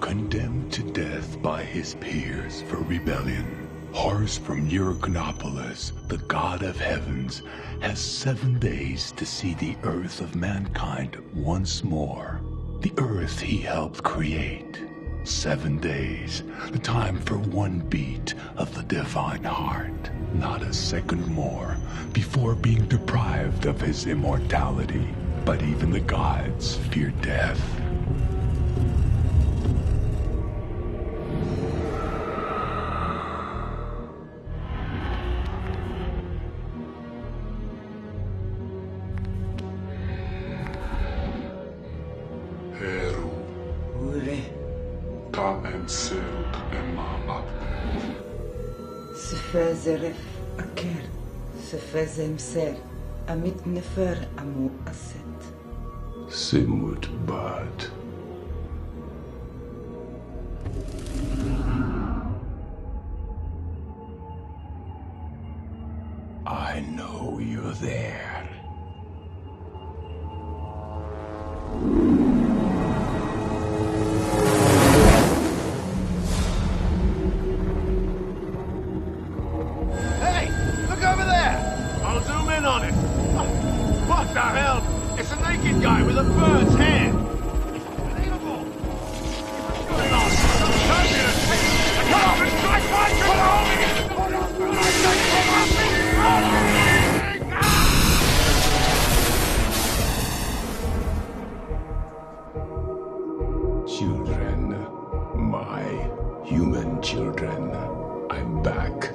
Condemned to death by his peers for rebellion, Horus from Eurychnopolis, the god of heavens, has 7 days to see the earth of mankind once more. The earth he helped create. 7 days, the time for one beat of the divine heart. Not a second more before being deprived of his immortality. But even the gods fear death. Heru. Ure. Ta en serut emma Sefezeref aker. Sefezem ser. Amit nefer amu aset. Simut bad. I know you're there. Hey! Look over there! I'll zoom in on it. What the hell? It's a naked guy with a bird's head. It's unbelievable. What's going on? Some turbulence. Come on, let's try Children, my human children, I'm back.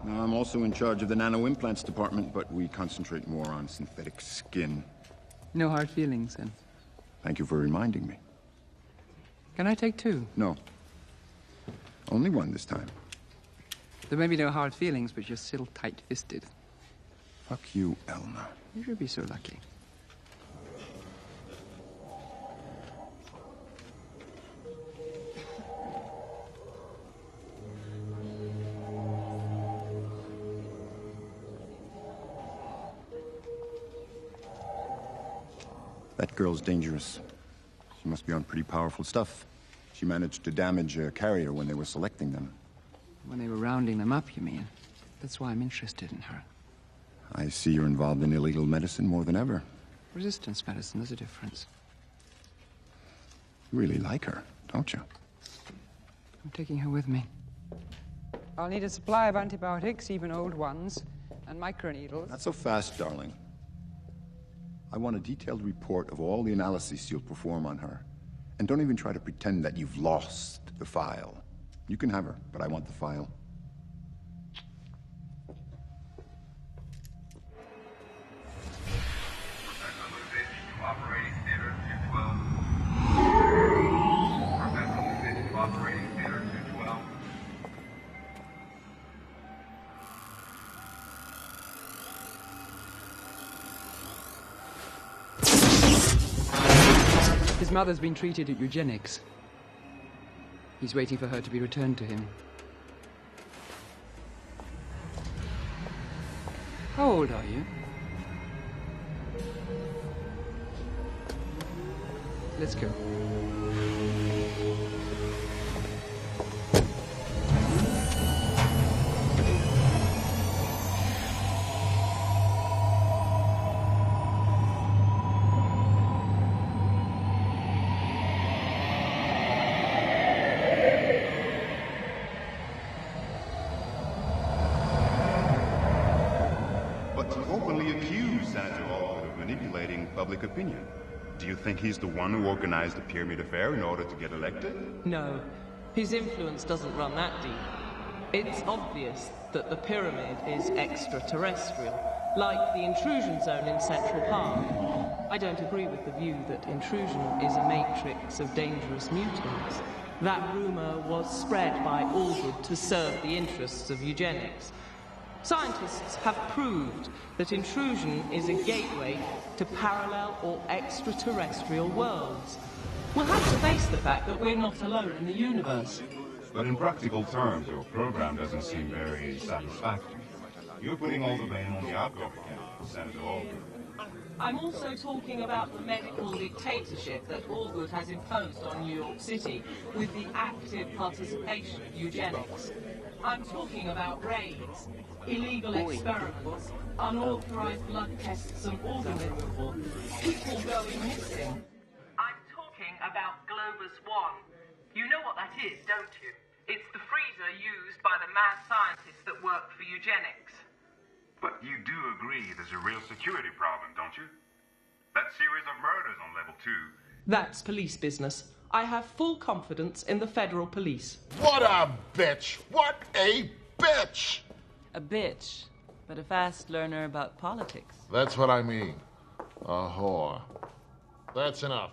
Now, I'm also in charge of the nano-implants department, but we concentrate more on synthetic skin. No hard feelings, then? Thank you for reminding me. Can I take 2? No. Only 1 this time. There may be no hard feelings, but you're still tight-fisted. Fuck you, Elna. You should be so lucky. That girl's dangerous. She must be on pretty powerful stuff. She managed to damage a carrier when they were selecting them. When they were rounding them up, you mean? That's why I'm interested in her. I see you're involved in illegal medicine more than ever. Resistance medicine, there's a difference. You really like her, don't you? I'm taking her with me. I'll need a supply of antibiotics, even old ones, and microneedles. Not so fast, darling. I want a detailed report of all the analyses you'll perform on her. And don't even try to pretend that you've lost the file. You can have her, but I want the file. His mother's been treated at eugenics. He's waiting for her to be returned to him. How old are you? Let's go. manipulating public opinion. Do you think he's the one who organized the pyramid affair in order to get elected? No. His influence doesn't run that deep. It's obvious that the pyramid is extraterrestrial, like the intrusion zone in Central Park. I don't agree with the view that intrusion is a matrix of dangerous mutants. That rumor was spread by Allgood to serve the interests of eugenics. Scientists have proved that intrusion is a gateway to parallel or extraterrestrial worlds. We'll have to face the fact that we're not alone in the universe. But in practical terms, your program doesn't seem very satisfactory. You're putting all the blame on the outgoing Senator Allgood. I'm also talking about the medical dictatorship that Allgood has imposed on New York City with the active participation of eugenics. I'm talking about raids, illegal experiments, unauthorized blood tests and organ removal, people going missing. I'm talking about Globus One. You know what that is, don't you? It's the freezer used by the mad scientists that work for eugenics. But you do agree there's a real security problem, don't you? That series of murders on level 2. That's police business. I have full confidence in the federal police. What a bitch! What a bitch! A bitch, but a fast learner about politics. That's what I mean. A whore. That's enough.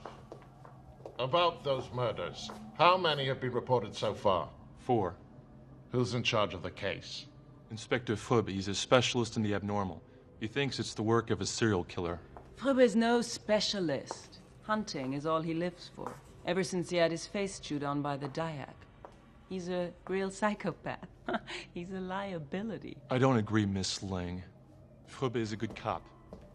About those murders, how many have been reported so far? 4. Who's in charge of the case? Inspector Fröbe. He's a specialist in the abnormal. He thinks it's the work of a serial killer. Fröbe is no specialist. Hunting is all he lives for, ever since he had his face chewed on by the Dayak. He's a real psychopath. He's a liability. I don't agree, Miss Ling. Fröbe is a good cop.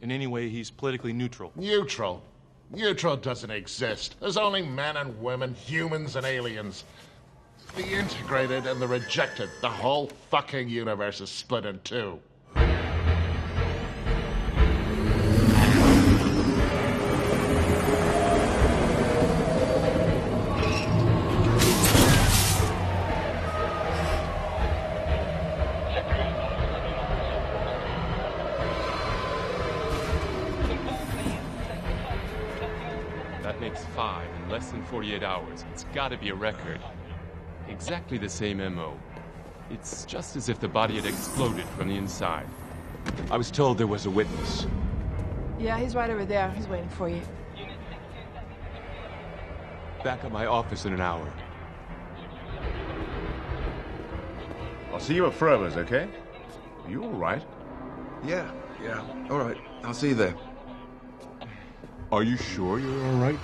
In any way, he's politically neutral. Neutral? Neutral doesn't exist. There's only men and women, humans and aliens. The integrated and the rejected. The whole fucking universe is split in two. That makes 5 in less than 48 hours. It's gotta be a record. Exactly the same MO. It's just as if the body had exploded from the inside. I was told there was a witness. Yeah, he's right over there. He's waiting for you. Back at my office in an hour. I'll see you at Fröbe's, okay? Are you all right? Yeah. All right. I'll see you there. Are you sure you're all right?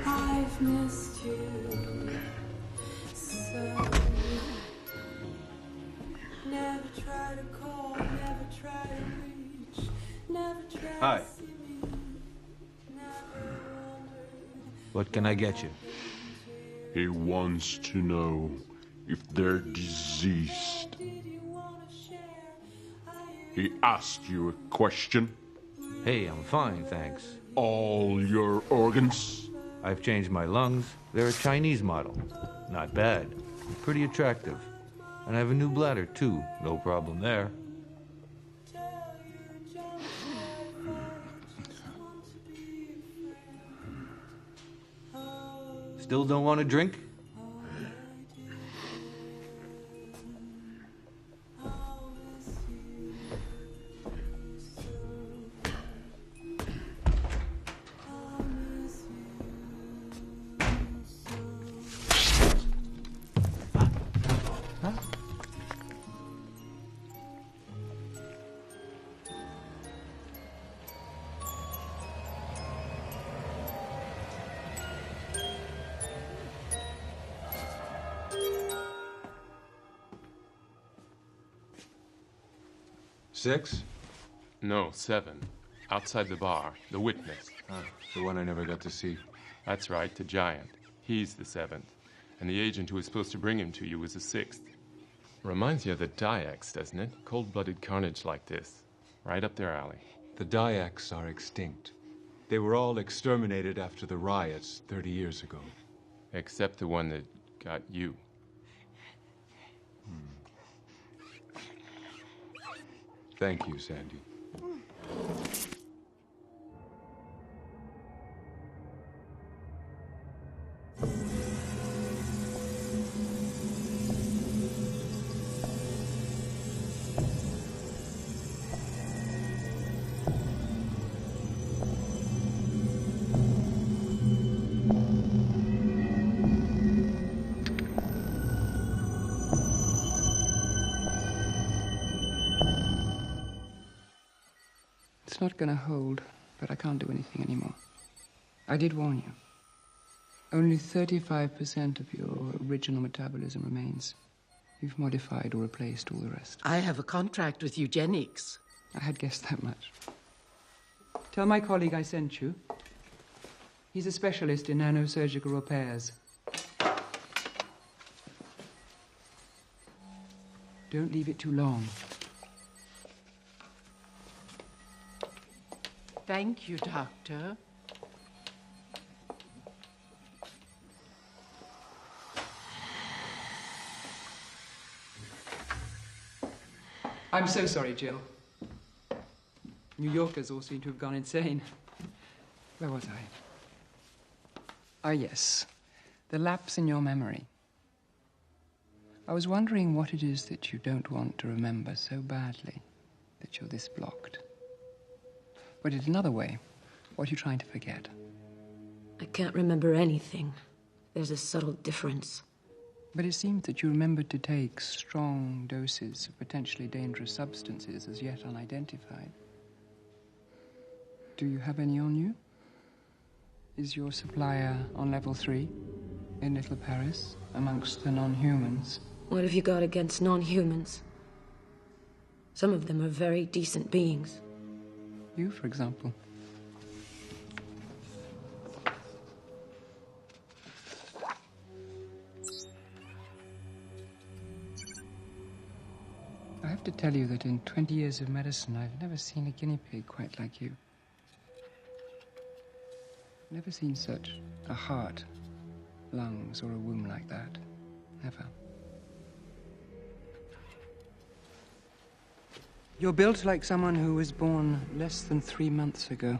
I've missed you so. Never try to call, never try to reach, never try Hi. to see me, never wondered. What can I get you? He wants to know if they're diseased. He asked you a question. Hey, I'm fine, thanks. All your organs? I've changed my lungs. They're a Chinese model. Not bad. Pretty attractive. And I have a new bladder, too. No problem there. Still don't want a drink? 6? No, 7. Outside the bar, the witness. The one I never got to see. That's right, the giant. He's the 7th. And the agent who was supposed to bring him to you was the 6th. Reminds you of the Dyaks, doesn't it? Cold-blooded carnage like this. Right up their alley. The Dyaks are extinct. They were all exterminated after the riots 30 years ago. Except the one that got you. Thank you, Sandy. It's not going to hold, but I can't do anything anymore. I did warn you. Only 35% of your original metabolism remains. You've modified or replaced all the rest. I have a contract with eugenics. I had guessed that much. Tell my colleague I sent you. He's a specialist in nanosurgical repairs. Don't leave it too long. Thank you, Doctor. I'm so sorry, Jill. New Yorkers all seem to have gone insane. Where was I? Ah, yes. The lapse in your memory. I was wondering what it is that you don't want to remember so badly that you're this blocked. Put it another way, what are you trying to forget? I can't remember anything. There's a subtle difference. But it seems that you remembered to take strong doses of potentially dangerous substances as yet unidentified. Do you have any on you? Is your supplier on level 3 in Little Paris amongst the non-humans? What have you got against non-humans? Some of them are very decent beings. You, for example. I have to tell you that in 20 years of medicine, I've never seen a guinea pig quite like you. Never seen such a heart, lungs, or a womb like that. Never. You're built like someone who was born less than 3 months ago.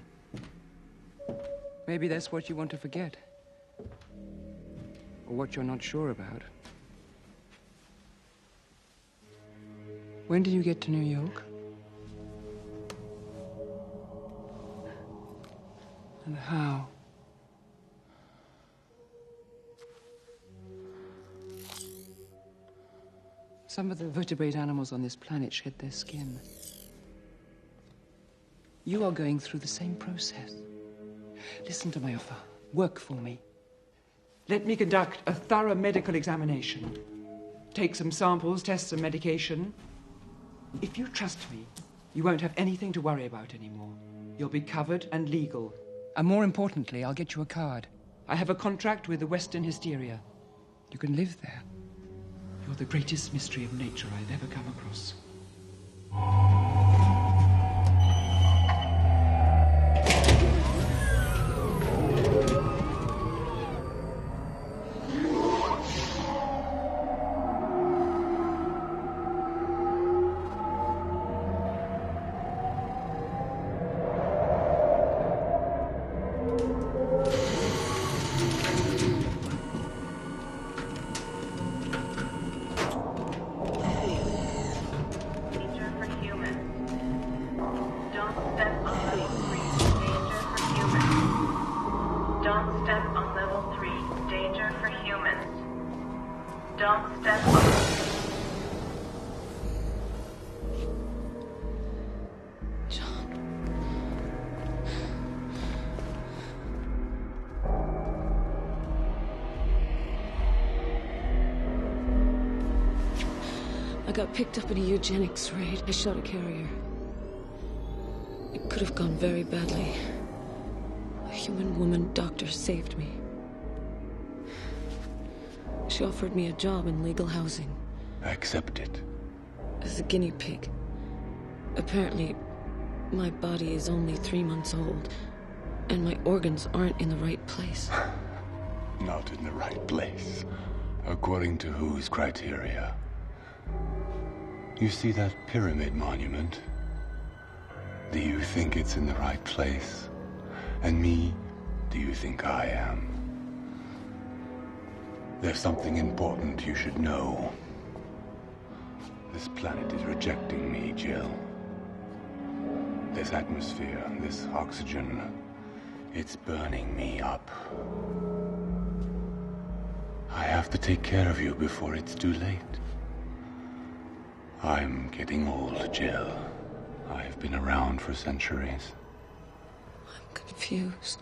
Maybe that's what you want to forget. Or what you're not sure about. When did you get to New York? And how? Some of the vertebrate animals on this planet shed their skin. You are going through the same process. Listen to my offer. Work for me. Let me conduct a thorough medical examination. Take some samples, test some medication. If you trust me, you won't have anything to worry about anymore. You'll be covered and legal. And more importantly, I'll get you a card. I have a contract with the Western Hysteria. You can live there. You're the greatest mystery of nature I've ever come across. I got picked up in a eugenics raid. I shot a carrier. could have gone very badly. A human woman doctor saved me. She offered me a job in legal housing. I accept it. As a guinea pig. Apparently, my body is only 3 months old, and my organs aren't in the right place. Not in the right place. According to whose criteria? You see that pyramid monument? Do you think it's in the right place? And me, do you think I am? There's something important you should know. This planet is rejecting me, Jill. This atmosphere, this oxygen, it's burning me up. I have to take care of you before it's too late. I'm getting old, Jill. I've been around for centuries. I'm confused.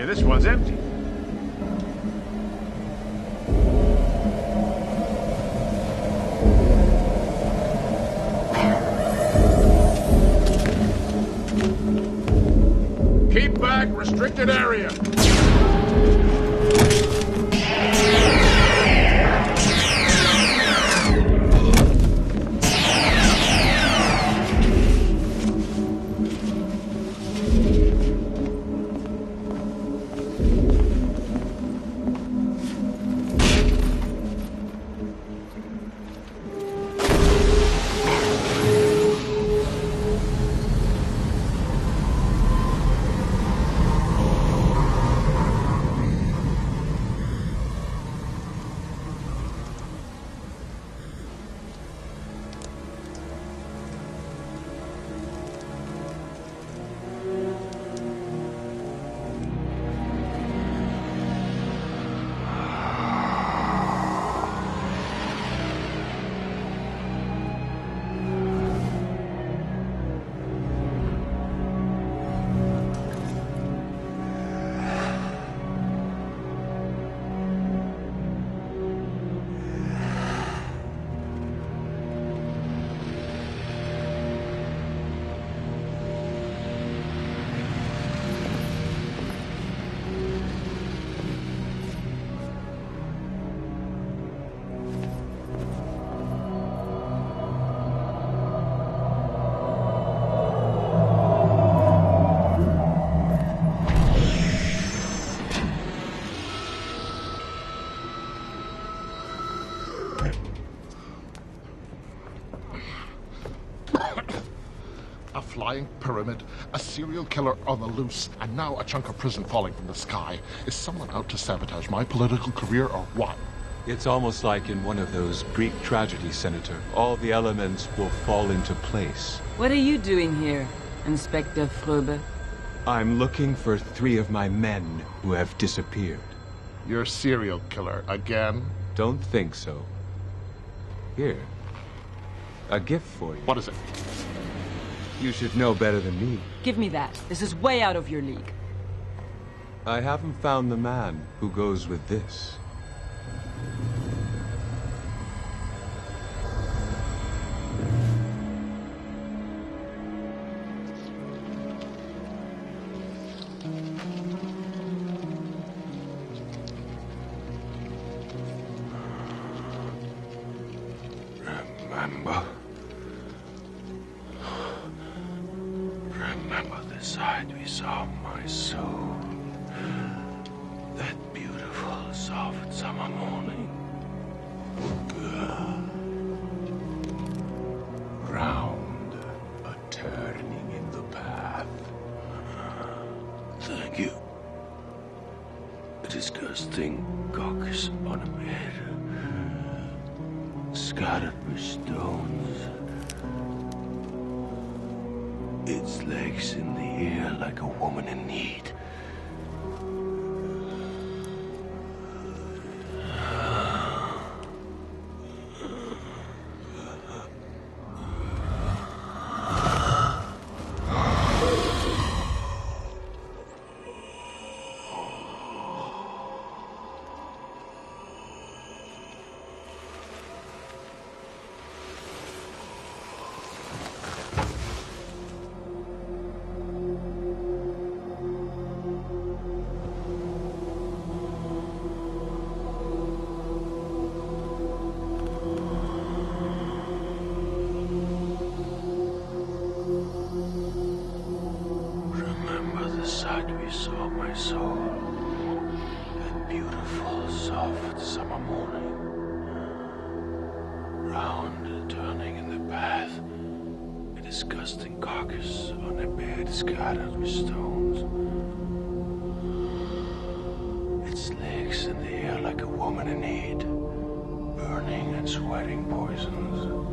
This one's empty. Keep back, restricted area. A flying pyramid, a serial killer on the loose, and now a chunk of prison falling from the sky. Is someone out to sabotage my political career or what? It's almost like in one of those Greek tragedies, Senator. All the elements will fall into place. What are you doing here, Inspector Fröbe? I'm looking for 3 of my men who have disappeared. You're a serial killer again? Don't think so. Here. A gift for you. What is it? You should know better than me. Give me that. This is way out of your league. I haven't found the man who goes with this. Remember the sight we saw, my soul. That beautiful, soft summer morning. Round, a turning in the path. Thank you. A disgusting caucus on a bed. Scattered with stones. Its legs in the air like a woman in need. We saw, my soul, that beautiful, soft summer morning. Round, turning in the path, a disgusting carcass on a bed scattered with stones. Its legs in the air like a woman in need, burning and sweating poisons.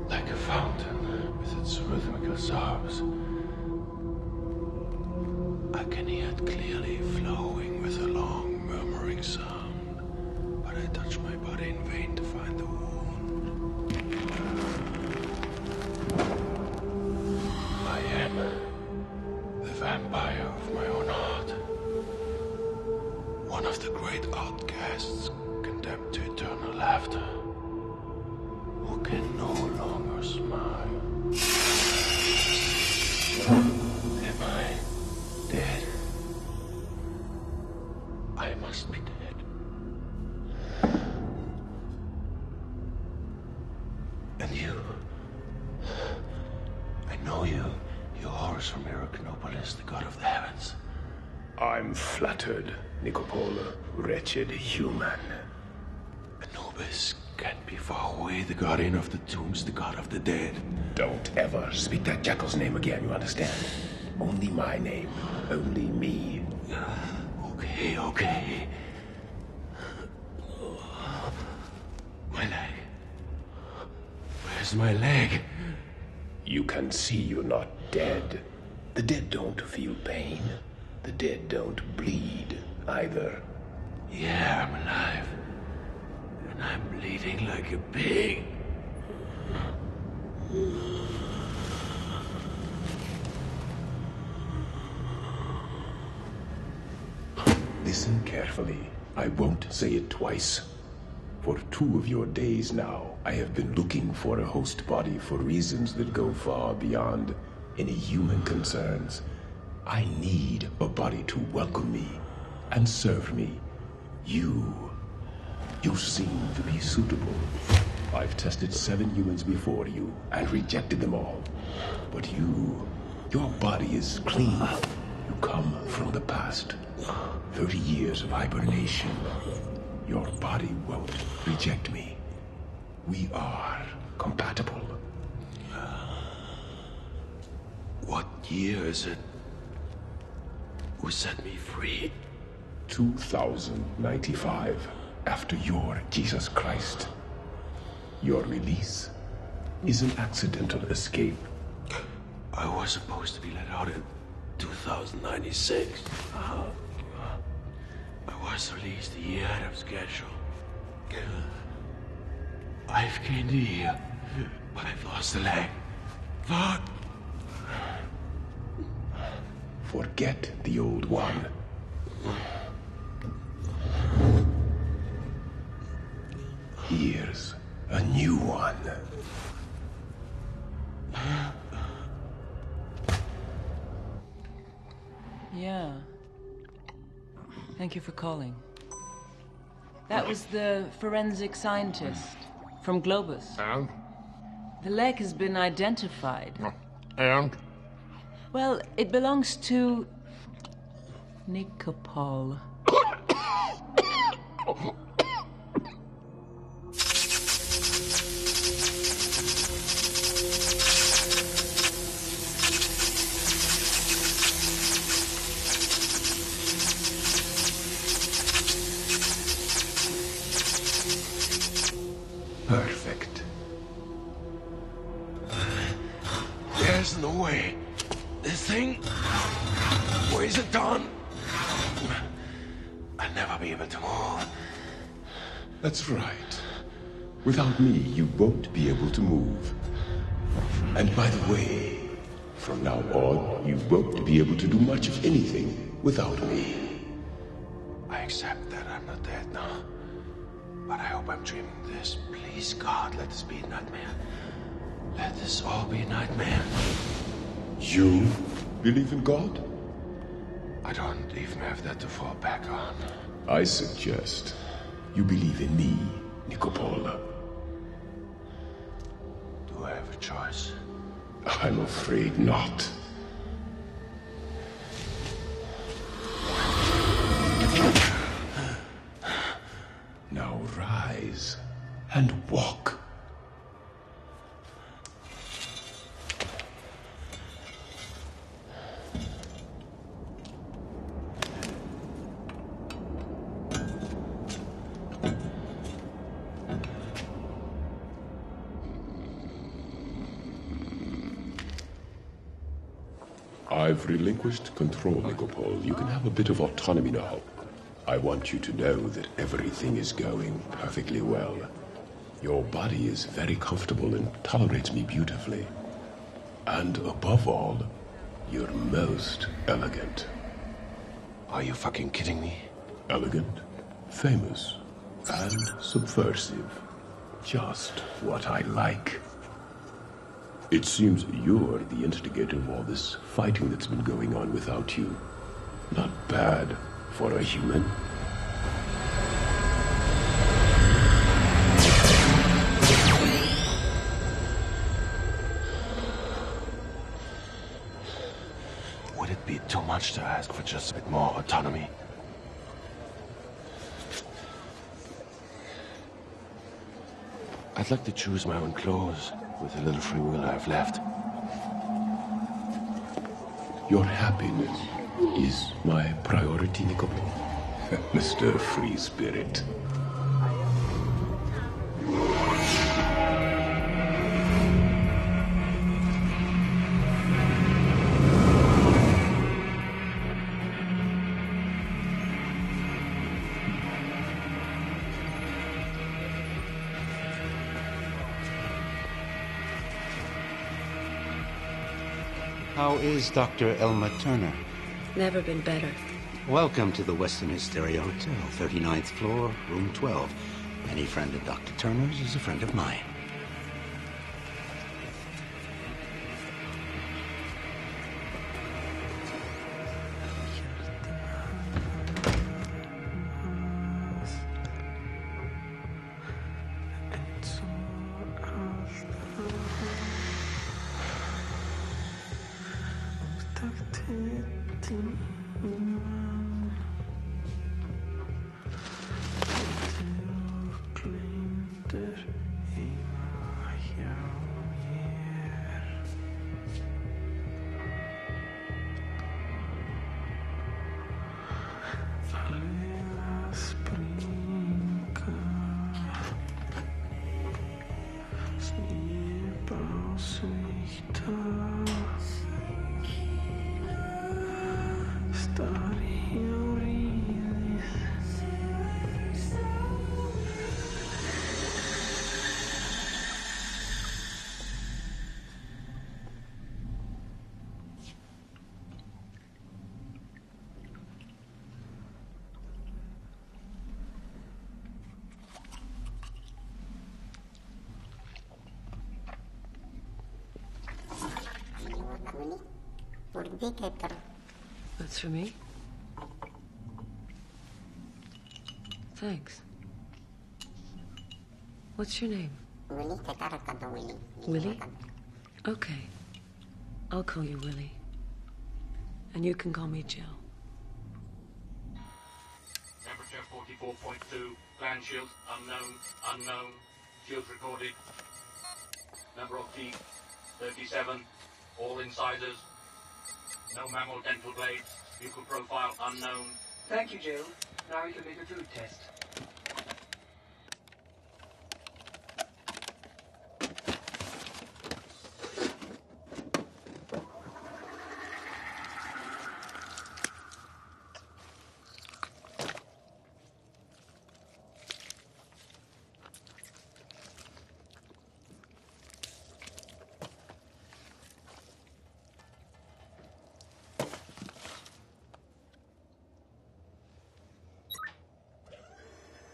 Like a fountain with its rhythmical sobs. I can hear it clearly flowing with a long murmuring sound, but I touch my body in vain to find the wound. I am the vampire of my own heart. One of the great outcasts condemned to eternal laughter. Who can no longer smile. Am I dead? I must be dead. And you? I know you. You're Horus from Immortal, the god of the heavens. I'm flattered, Nicopole, wretched human. Anubis can't be far away, the guardian of the tombs, the god of the dead. Don't ever speak that jackal's name again, you understand? Only my name, only me. Okay. My leg. Where's my leg? You can see you're not dead. The dead don't feel pain. The dead don't bleed, either. Yeah, I'm alive. And I'm bleeding like a pig. Listen carefully. I won't say it twice. For 2 of your days now, I have been looking for a host body for reasons that go far beyond any human concerns. I need a body to welcome me and serve me. You seem to be suitable. I've tested 7 humans before you and rejected them all. But your body is clean. You come from the past. 30 years of hibernation. Your body won't reject me. We are compatible. What year is it? Who set me free? 2095, after your Jesus Christ. Your release is an accidental escape. I was supposed to be let out in 2096. I was released a year out of schedule. I've gained a year, but I've lost a leg. Fuck! Forget the old one. Here's a new one. Yeah. Thank you for calling. That was the forensic scientist from Globus. And? The leg has been identified. And? Well, it belongs to Nikopol. Perfect. There's no way. This thing weighs a ton. I'll never be able to move. That's right. Without me, you won't be able to move. And by the way, from now on, you won't be able to do much of anything without me. I accept that I'm not dead now. But I hope I'm dreaming this. Please, God, let this be a nightmare. Let this all be a nightmare. You believe in God? I don't even have that to fall back on. I suggest you believe in me, Nikopol. Do I have a choice? I'm afraid not. Now rise and walk. I've relinquished control, Nikopol. You can have a bit of autonomy now. I want you to know that everything is going perfectly well. Your body is very comfortable and tolerates me beautifully. And above all, you're most elegant. Are you fucking kidding me? Elegant, famous, and subversive. Just what I like. It seems you're the instigator of all this fighting that's been going on without you. Not bad for a human. Would it be too much to ask for just a bit more autonomy? I'd like to choose my own clothes with the little free will I have left. Your happiness is my priority, Nikopol. Mr. Free Spirit. How is Dr. Elma Turner? Never been better. Welcome to the Western Hysteria Hotel, 39th floor, room 12. Any friend of Dr. Turner's is a friend of mine. That's for me? Thanks. What's your name? Willie? Okay. I'll call you Willie. And you can call me Jill. Temperature 44.2. Gland shield unknown. Shields recorded. Number of teeth 37. All incisors. No mammal dental blades. Buccal profile unknown. Thank you, Jill. Now we can make a food test.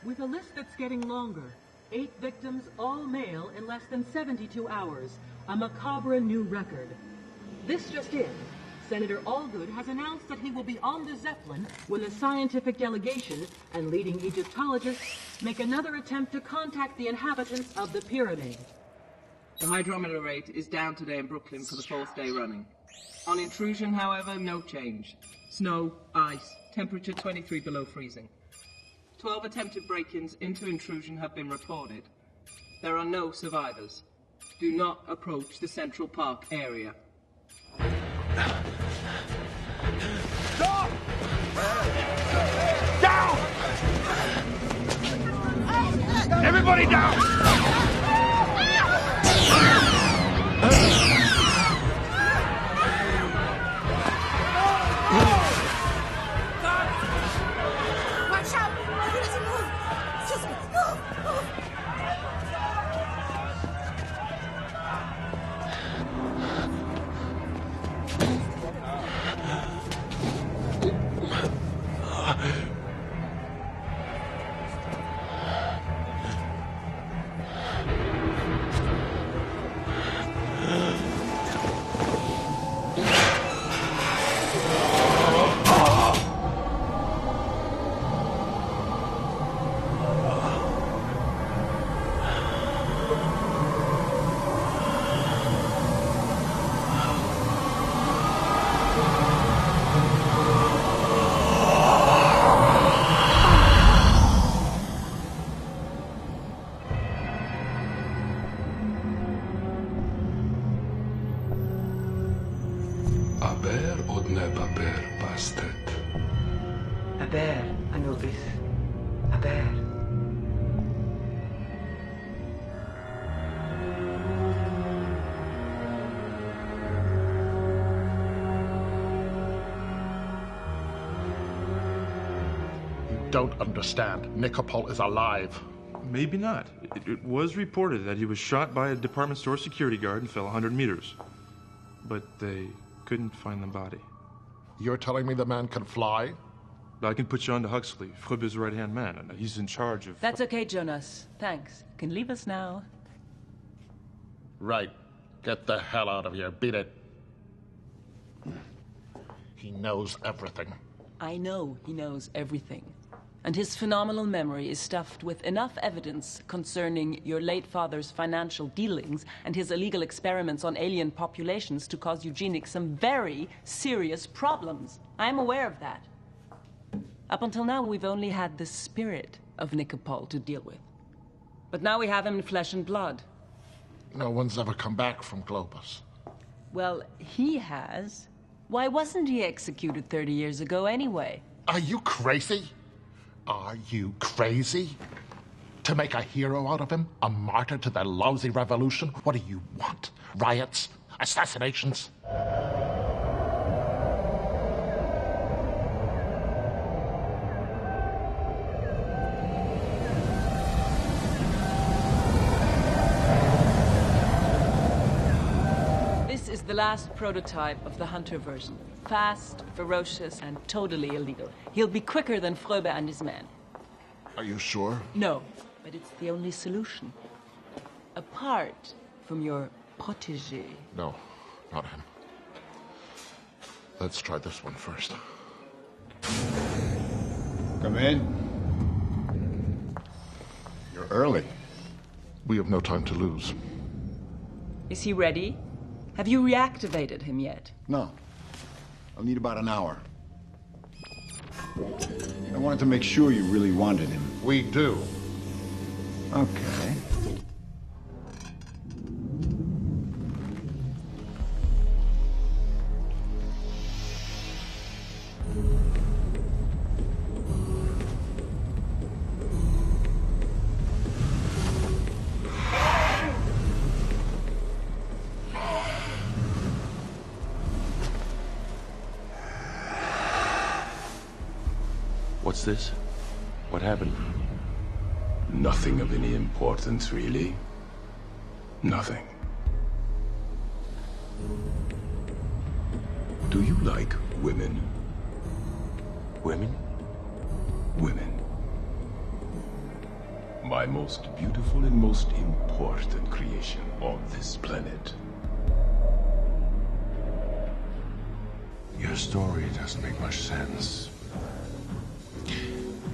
With a list that's getting longer. 8 victims, all male, in less than 72 hours. A macabre new record. This just in. Senator Allgood has announced that he will be on the Zeppelin when the scientific delegation and leading Egyptologists make another attempt to contact the inhabitants of the pyramid. The hydrometer rate is down today in Brooklyn for the 4th day running. On intrusion, however, no change. Snow, ice, temperature 23 below freezing. 12 attempted break-ins into intrusion have been reported. There are no survivors. Do not approach the Central Park area. Stop! Down! Everybody down! Watch out! Who doesn't move? Excuse me. Move! Aber od neba ber pastet. Aber, Anubis. Aber. You don't understand. Nikopol is alive. Maybe not. It was reported that he was shot by a department store security guard and fell 100 meters. But they couldn't find the body. You're telling me the man can fly? I can put you on to Huxley, Fröbe's right-hand man, and he's in charge of... That's okay, Jonas. Thanks. You can leave us now. Right. Get the hell out of here. Beat it. He knows everything. I know he knows everything. And his phenomenal memory is stuffed with enough evidence concerning your late father's financial dealings and his illegal experiments on alien populations to cause eugenics some very serious problems. I'm aware of that. Up until now, we've only had the spirit of Nikopol to deal with. But now we have him in flesh and blood. No one's ever come back from Globus. Well, he has. Why wasn't he executed 30 years ago anyway? Are you crazy? Are you crazy? To make a hero out of him? A martyr to the lousy revolution? What do you want? Riots? Assassinations? This is the last prototype of the Hunter version. Fast, ferocious, and totally illegal. He'll be quicker than Fröbe and his men. Are you sure? No, but it's the only solution. Apart from your protégé. No, not him. Let's try this one first. Come in. You're early. We have no time to lose. Is he ready? Have you reactivated him yet? No. I'll need about an hour. I wanted to make sure you really wanted him. We do. Okay. What's this? What happened? Nothing of any importance, really. Nothing. Do you like women? Women? Women. My most beautiful and most important creation on this planet. Your story doesn't make much sense.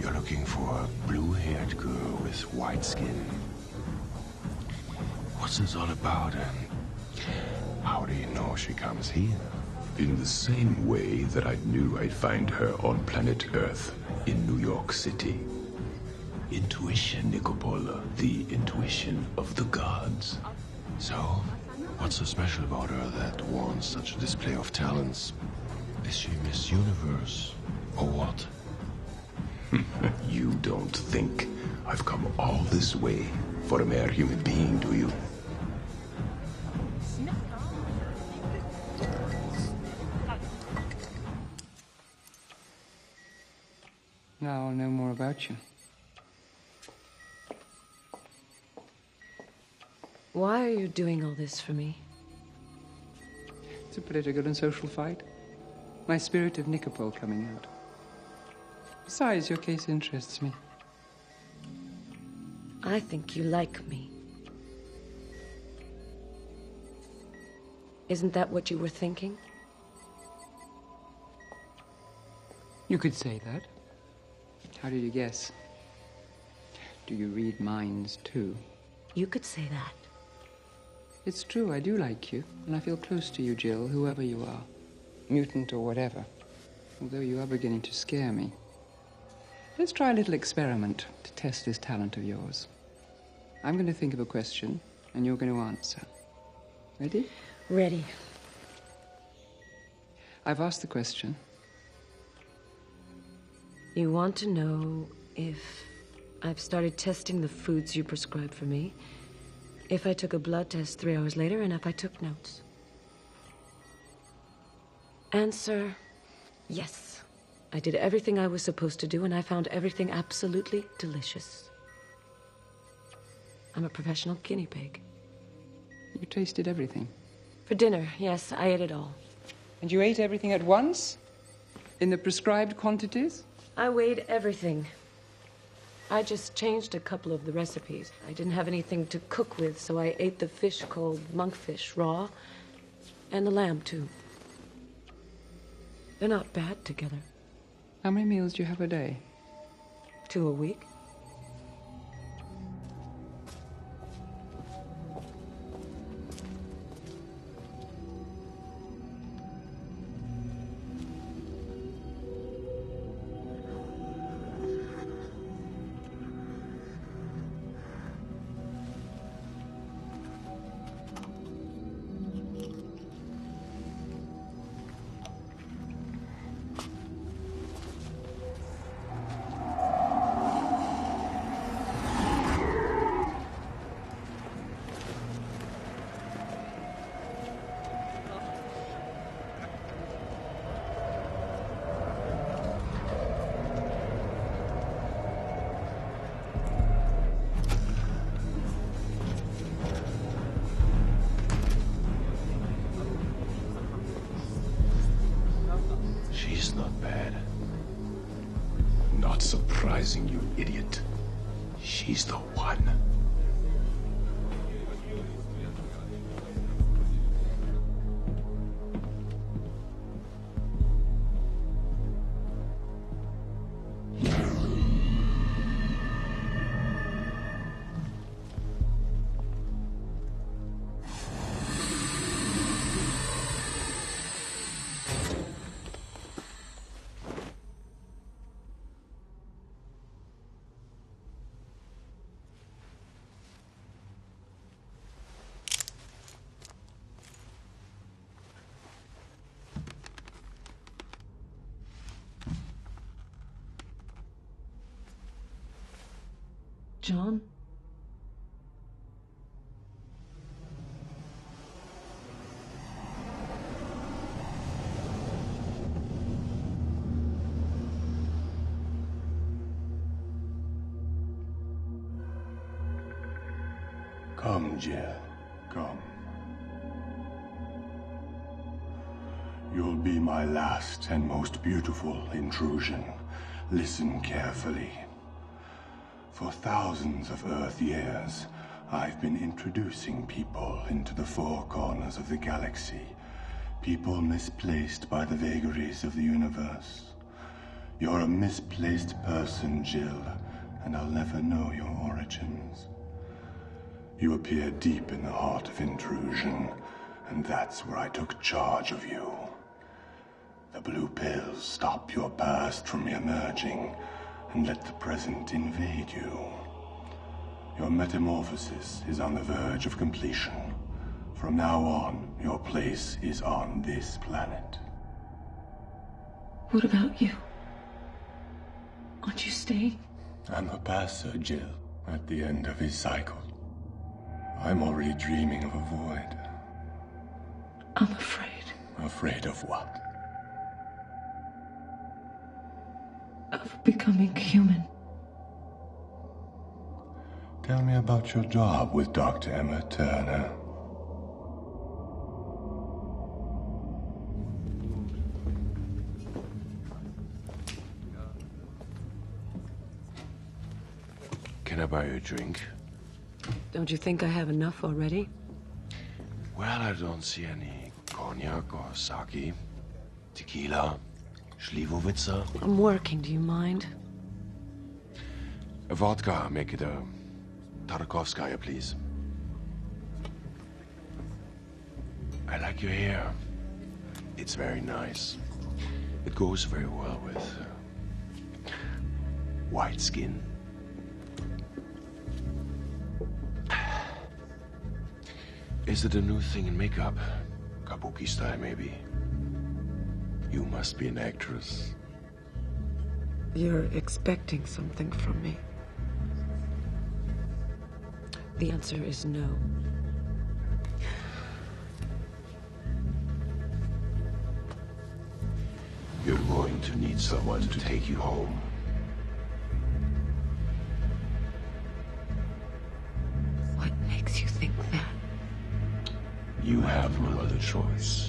You're looking for a blue-haired girl with white skin. What's this all about, and how do you know she comes here? In the same way that I knew I'd find her on planet Earth in New York City. Intuition, Nicopola. The intuition of the gods. So, what's so special about her that warrants such a display of talents? Is she Miss Universe, or what? You don't think I've come all this way for a mere human being, do you? Now I'll know more about you. Why are you doing all this for me? It's a political and social fight. My spirit of Nicopole coming out. Besides, your case interests me. I think you like me. Isn't that what you were thinking? You could say that. How did you guess? Do you read minds, too? You could say that. It's true, I do like you, and I feel close to you, Jill, whoever you are. Mutant or whatever. Although you are beginning to scare me. Let's try a little experiment to test this talent of yours. I'm going to think of a question, and you're going to answer. Ready? Ready. I've asked the question. You want to know if I've started testing the foods you prescribed for me, if I took a blood test 3 hours later, and if I took notes. Answer, yes. I did everything I was supposed to do, and I found everything absolutely delicious. I'm a professional guinea pig. You tasted everything. For dinner, yes, I ate it all. And you ate everything at once? In the prescribed quantities? I weighed everything. I just changed a couple of the recipes. I didn't have anything to cook with, so I ate the fish called monkfish raw, and the lamb, too. They're not bad together. How many meals do you have a day? 2 a week. She's not bad. Not surprising, you idiot. She's the one. John? Come, Jill, come. You'll be my last and most beautiful intrusion. Listen carefully. For thousands of Earth years, I've been introducing people into the four corners of the galaxy. People misplaced by the vagaries of the universe. You're a misplaced person, Jill, and I'll never know your origins. You appear deep in the heart of intrusion, and that's where I took charge of you. The blue pills stop your past from emerging and let the present invade you. Your metamorphosis is on the verge of completion. From now on, your place is on this planet. What about you? Aren't you staying? I'm a passer, Jill, at the end of his cycle. I'm already dreaming of a void. I'm afraid. Afraid of what? Of becoming human. Tell me about your job with Dr. Emma Turner. Can I buy you a drink? Don't you think I have enough already? Well, I don't see any cognac or sake. Tequila. Slivovitzer. I'm working, do you mind? A vodka, make it a Tarkovskaya, please. I like your hair. It's very nice. It goes very well with white skin. Is it a new thing in makeup? Kabuki style, maybe? You must be an actress. You're expecting something from me. The answer is no. You're going to need someone to take you home. What makes you think that? You have no other choice.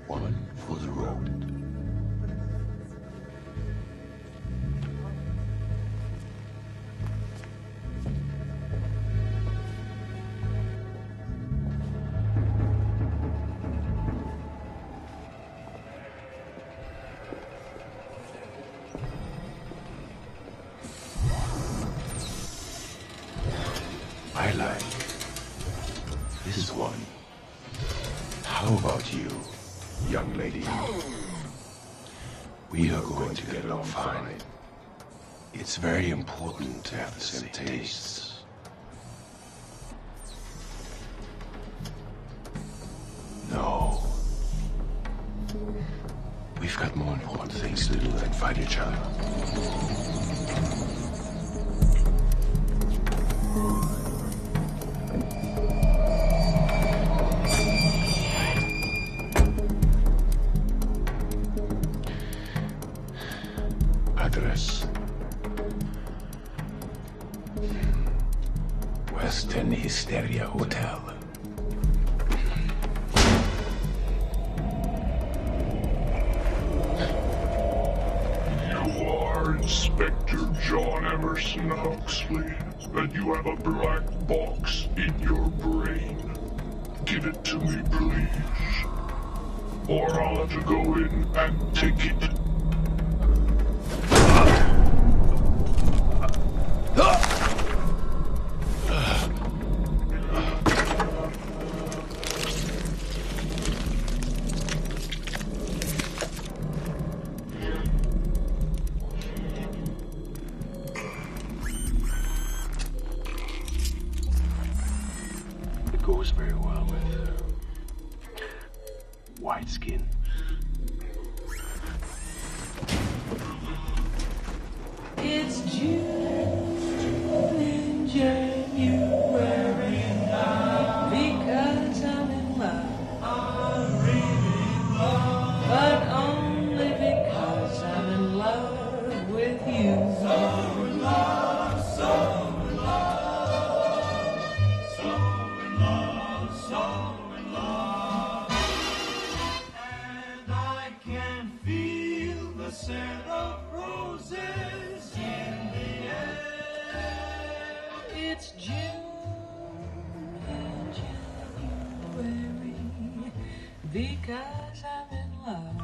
One for the road. I like this one. How about you, young lady? We are going to get along fine. It's very important to have the same tastes. No. We've got more important things to do than fight each other. Address. Western Hysteria Hotel. You are Inspector John Emerson Huxley, and you have a black box in your brain. Give it to me, please. Or I'll have to go in and take it. It goes very well with white skin. of roses in the air. It's June in January because I'm in love.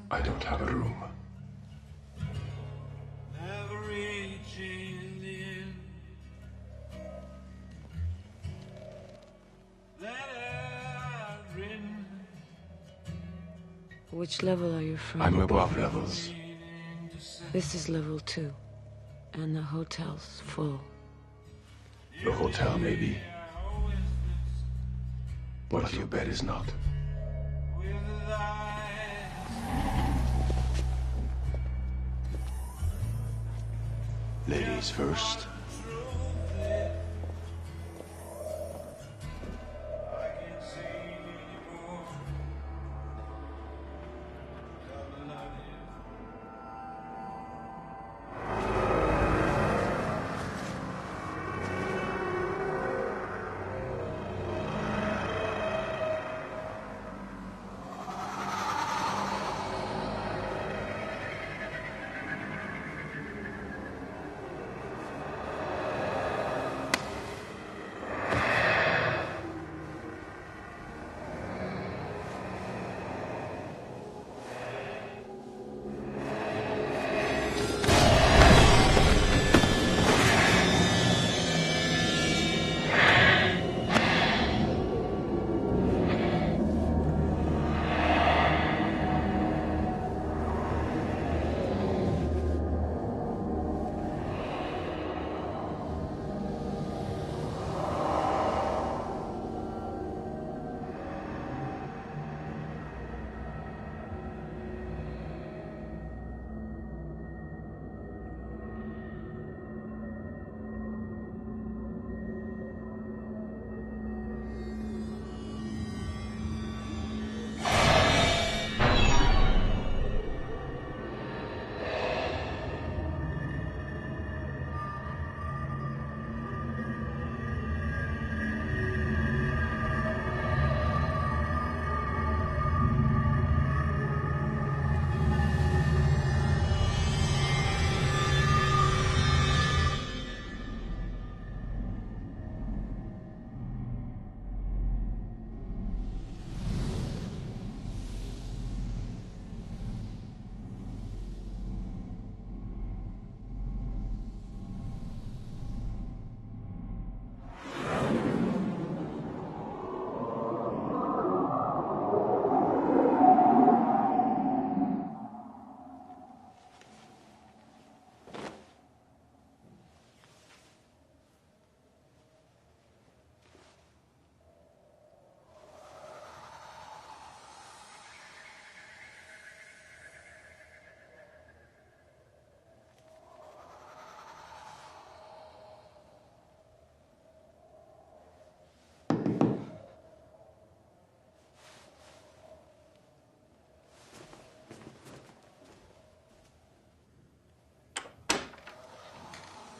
I don't have a room. Never reaching the end. That I've written. Which level are you from? I'm above levels. This is level 2. And the hotel's full. The hotel, maybe. What if your bed is not? Ladies first.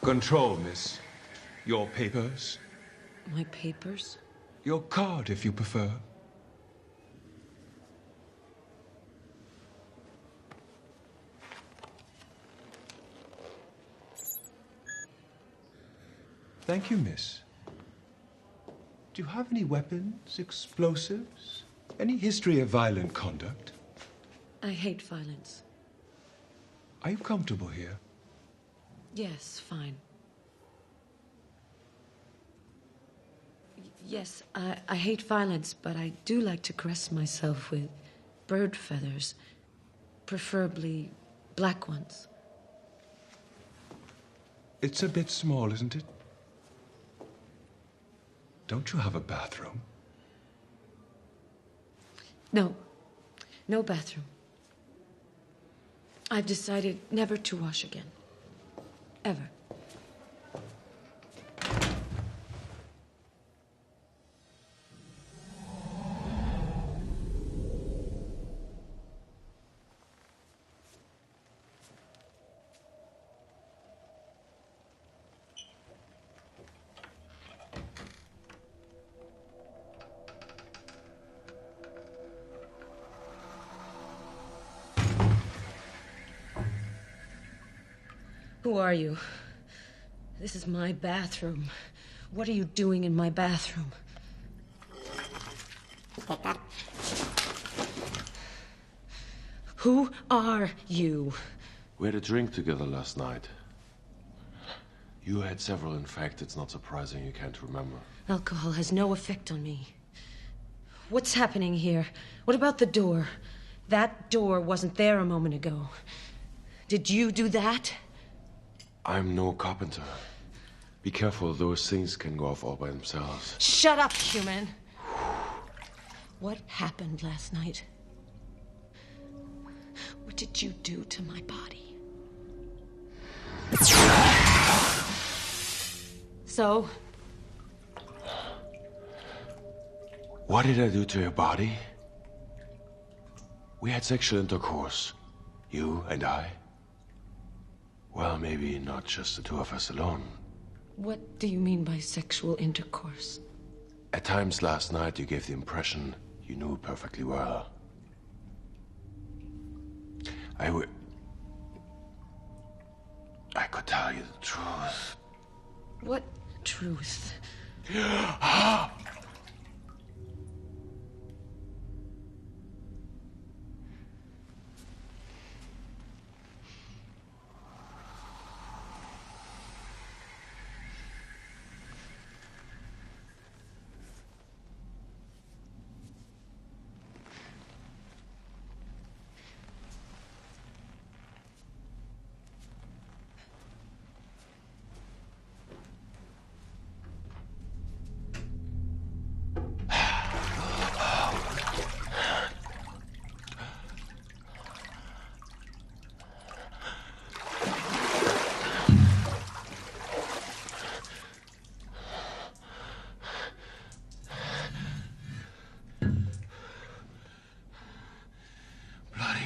Control, miss. Your papers. My papers? Your card, if you prefer. Thank you, miss. Do you have any weapons, explosives? Any history of violent conduct? I hate violence. Are you comfortable here? Yes, fine. Yes, I hate violence, but I do like to caress myself with bird feathers, preferably black ones. It's a bit small, isn't it? Don't you have a bathroom? No. No bathroom. I've decided never to wash again. Ever. Who are you? This is my bathroom. What are you doing in my bathroom? Who are you? We had a drink together last night. You had several, in fact. It's not surprising you can't remember. Alcohol has no effect on me. What's happening here? What about the door? That door wasn't there a moment ago. Did you do that? I'm no carpenter. Be careful, those things can go off all by themselves. Shut up, human! What happened last night? What did you do to my body? So? What did I do to your body? We had sexual intercourse. You and I. Well, maybe not just the two of us alone. What do you mean by sexual intercourse? At times last night you gave the impression you knew perfectly well. I could tell you the truth. What truth?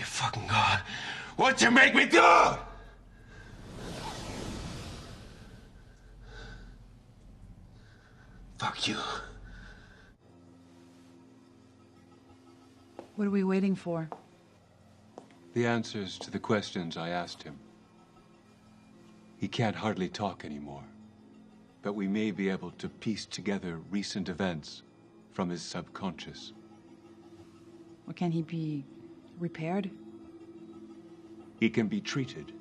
Fucking God. What'd you make me do? Fuck you. What are we waiting for? The answers to the questions I asked him. He can't hardly talk anymore, but we may be able to piece together recent events from his subconscious. Or can he be repaired? He can be treated.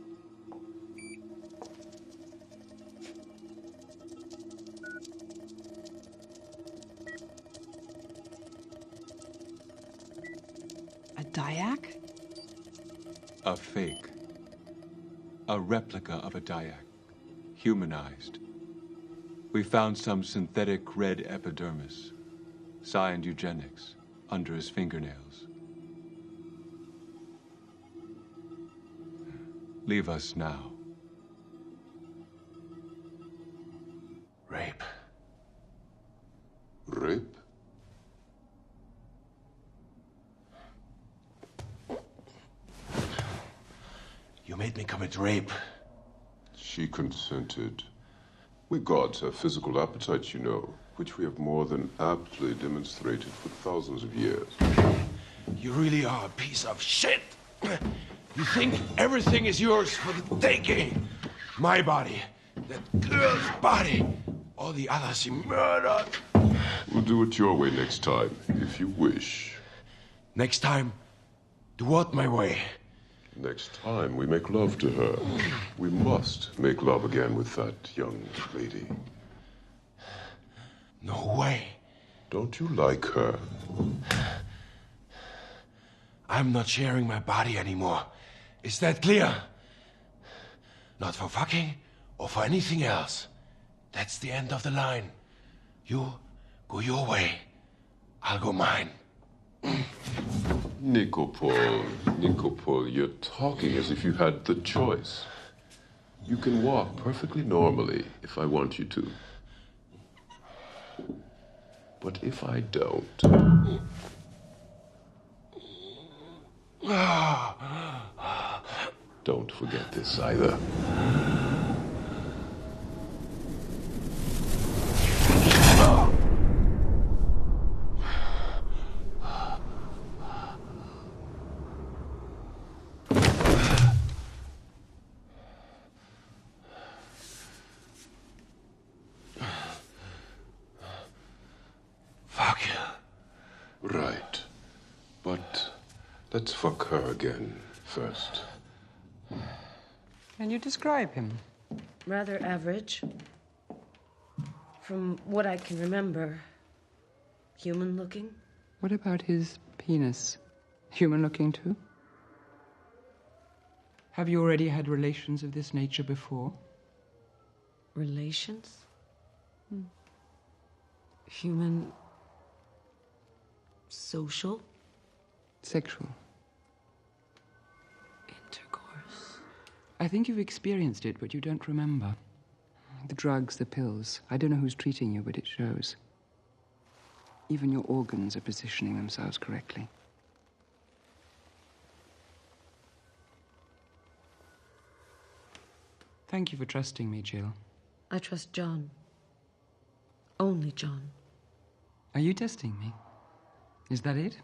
A Dyak? A fake. A replica of a Dyak. Humanized. We found some synthetic red epidermis. Signed eugenics under his fingernails. Leave us now. Rape. Rape? You made me commit rape. She consented. We gods have physical appetites, you know, which we have more than aptly demonstrated for thousands of years. You really are a piece of shit. You think everything is yours for the taking. My body, that girl's body, all the others you murdered. We'll do it your way next time, if you wish. Next time, do what my way? Next time we make love to her, we must make love again with that young lady. No way. Don't you like her? I'm not sharing my body anymore. Is that clear? Not for fucking or for anything else. That's the end of the line. You go your way. I'll go mine. Nikopol, you're talking as if you had the choice. You can walk perfectly normally if I want you to. But if I don't... Don't forget this either. Let's fuck her again first. Can you describe him? Rather average. From what I can remember, human looking. What about his penis? Human looking too? Have you already had relations of this nature before? Relations? Human. Social? Sexual. Intercourse. I think you've experienced it, but you don't remember. The drugs, the pills. I don't know who's treating you, but it shows. Even your organs are positioning themselves correctly. Thank you for trusting me, Jill. I trust John. Only John. Are you testing me? Is that it?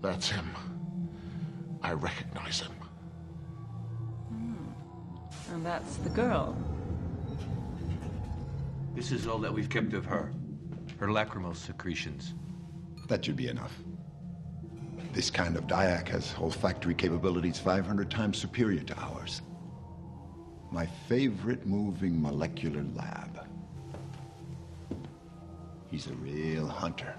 That's him. I recognize him. And that's the girl. This is all that we've kept of her. Her lacrimal secretions. That should be enough. This kind of diac has olfactory capabilities 500 times superior to ours. My favorite moving molecular lab. He's a real hunter.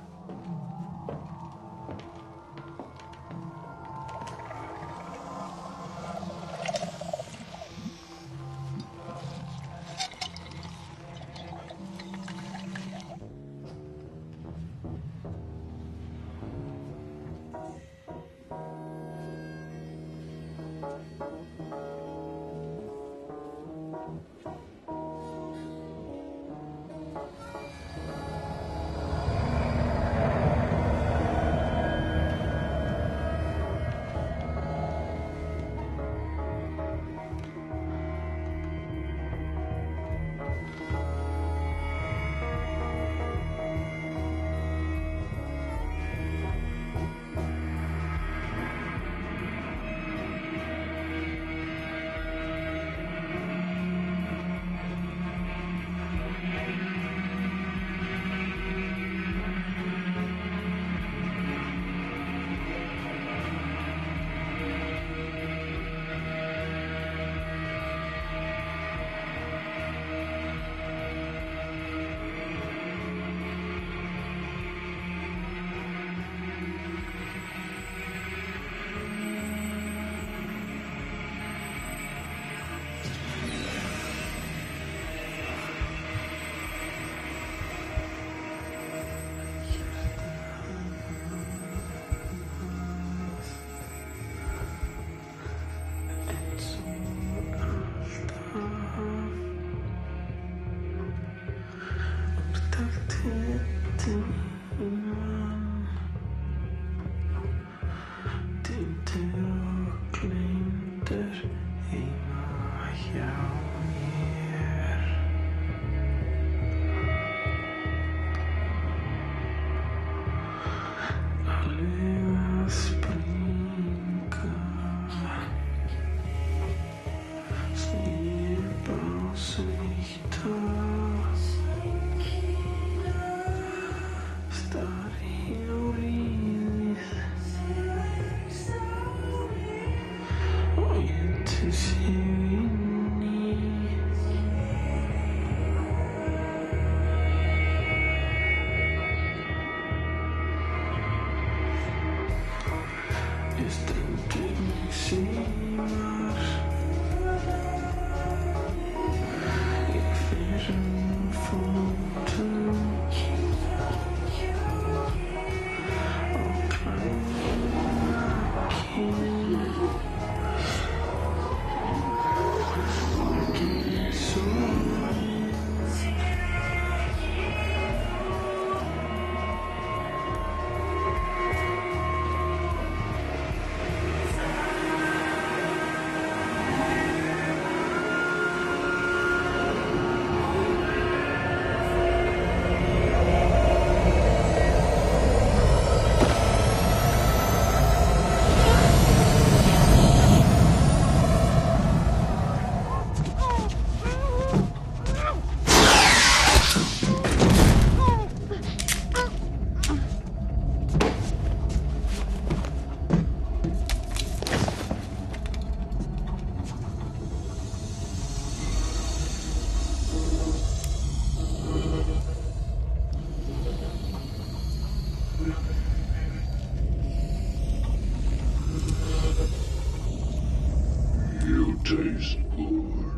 taste good.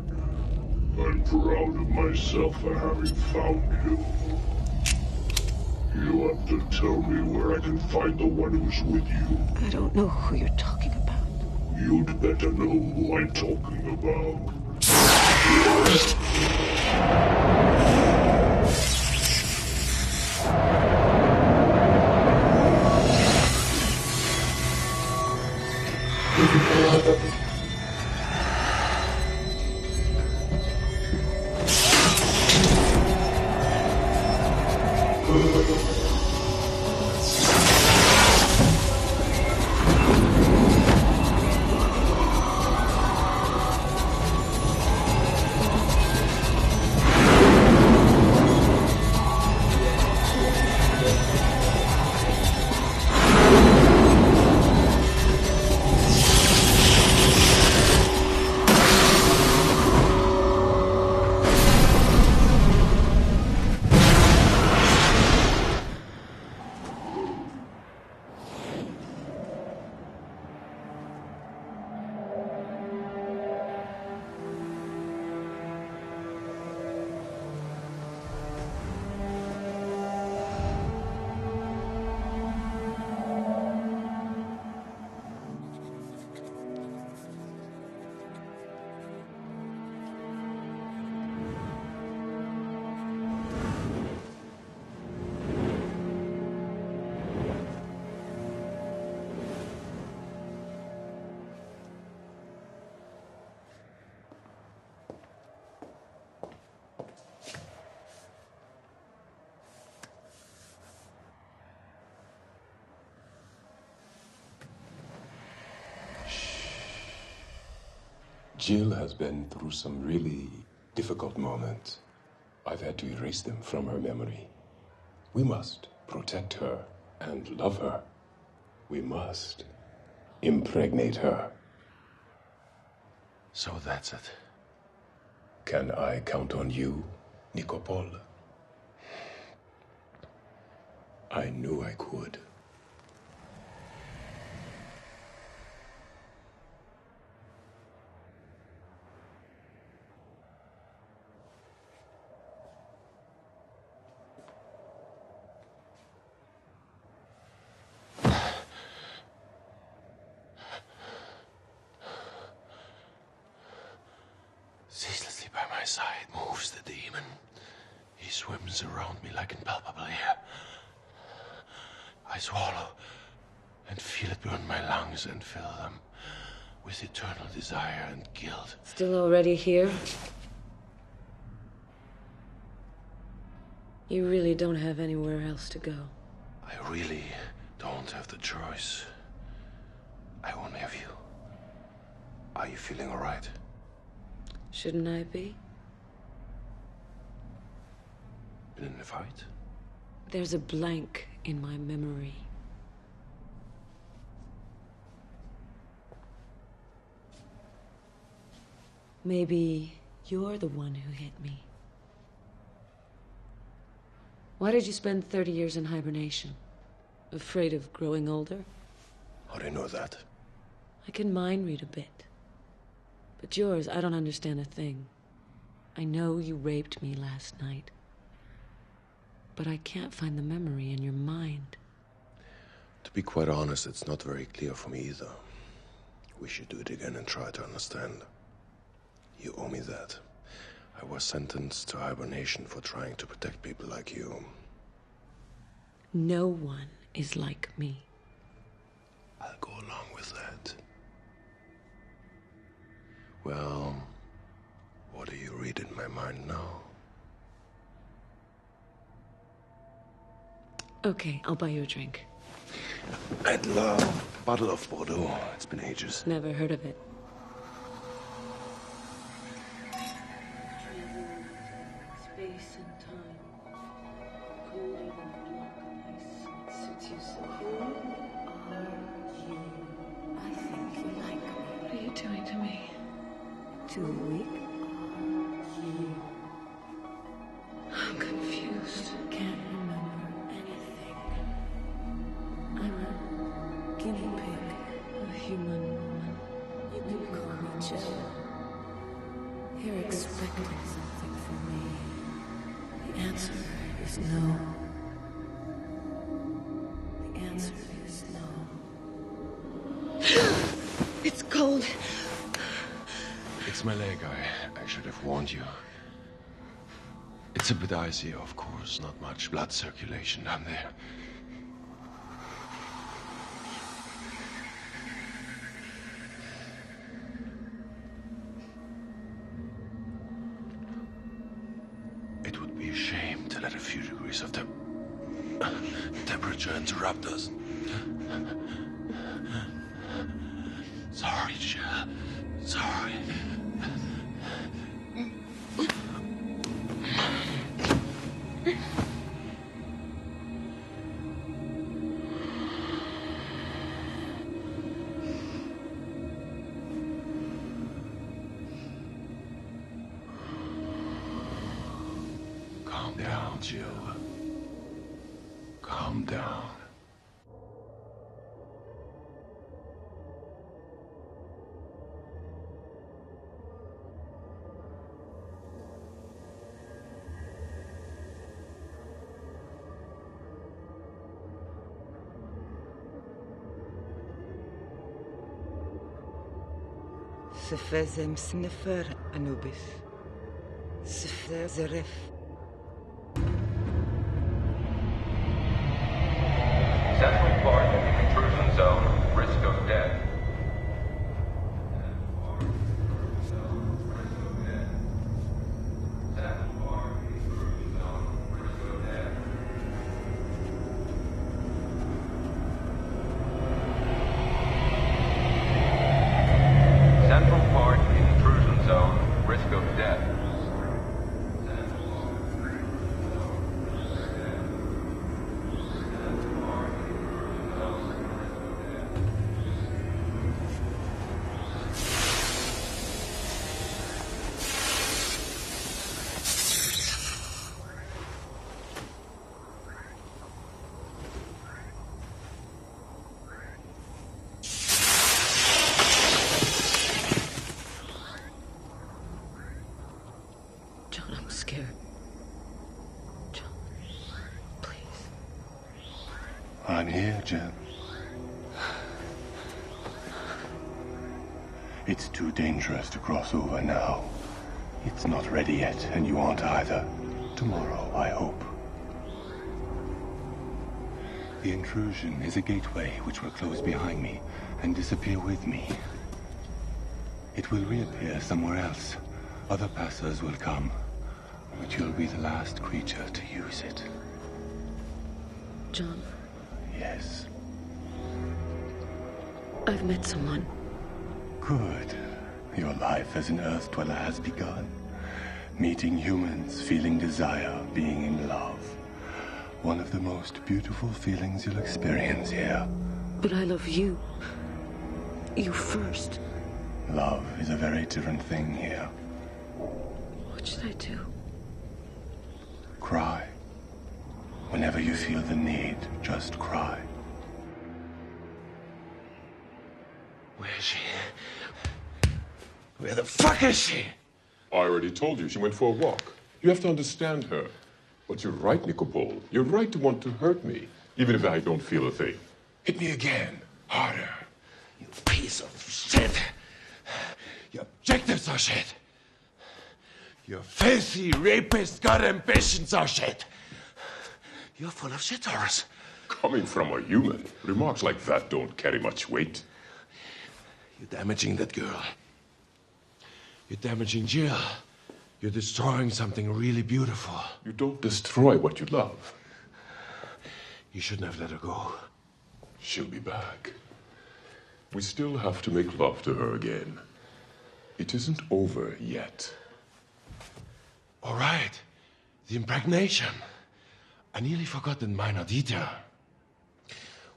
I'm proud of myself for having found you. You have to tell me where I can find the one who's with you. I don't know who you're talking about. You'd better know who I'm talking about. Jill has been through some really difficult moments. I've had to erase them from her memory. We must protect her and love her. We must impregnate her. So that's it. Can I count on you, Nikopol? I knew I could. Ceaselessly by my side moves the demon. He swims around me like impalpable air. I swallow and feel it burn my lungs and fill them with eternal desire and guilt. Still already here? You really don't have anywhere else to go. I really don't have the choice. I only have you. Are you feeling all right? Shouldn't I be? Been in a fight? There's a blank in my memory. Maybe you're the one who hit me. Why did you spend 30 years in hibernation? Afraid of growing older? How do you know that? I can mind read a bit. But yours, I don't understand a thing. I know you raped me last night. But I can't find the memory in your mind. To be quite honest, it's not very clear for me either. We should do it again and try to understand. You owe me that. I was sentenced to hibernation for trying to protect people like you. No one is like me. I'll go along with that. Well, what do you read in my mind now? Okay, I'll buy you a drink. I'd love a bottle of Bordeaux. It's been ages. Never heard of it. Space and time. Cold even block of ice. It suits you so. Who are you? I think you like me. What are you doing to me? Too weak? I'm confused. Can't remember anything. I'm a guinea pig. A human woman. You can call me Jill. You're expecting something from me. The answer is no. The answer is no. It's cold. It's my leg. I should have warned you. It's a bit icy, of course. Not much blood circulation down there. It would be a shame to let a few degrees of temperature interrupt us. Sorry, Jill. Sorry. Calm down, Jill. Calm down. Sefezem sniffer Anubis. Sefzer Zeref. Central Park, intrusion zone, risk of death. Central Park, intrusion zone, risk of death. John, I'm scared. John, please. I'm here, Jen. It's too dangerous to cross over now. It's not ready yet, and you aren't either. Tomorrow, I hope. The intrusion is a gateway which will close behind me and disappear with me. It will reappear somewhere else. Other passers will come, but you'll be the last creature to use it. John, Yes. I've met someone. Good. Your life as an Earth Dweller has begun. Meeting humans, feeling desire, being in love. One of the most beautiful feelings you'll experience here. But I love you. You first. Love is a very different thing here. What should I do? Cry. Whenever you feel the need, just cry. Where is she? Where the fuck is she? I already told you she went for a walk. You have to understand her. But you're right, Nicopol. You're right to want to hurt me, even if I don't feel a thing. Hit me again. Harder. You piece of shit. Your objectives are shit. Your filthy rapist got ambitions are shit. You're full of shit, Horace. Coming from a human, remarks like that don't carry much weight. You're damaging that girl. You're damaging Jill. You're destroying something really beautiful. You don't destroy what you love. You shouldn't have let her go. She'll be back. We still have to make love to her again. It isn't over yet. All right. The impregnation. I nearly forgot the minor detail.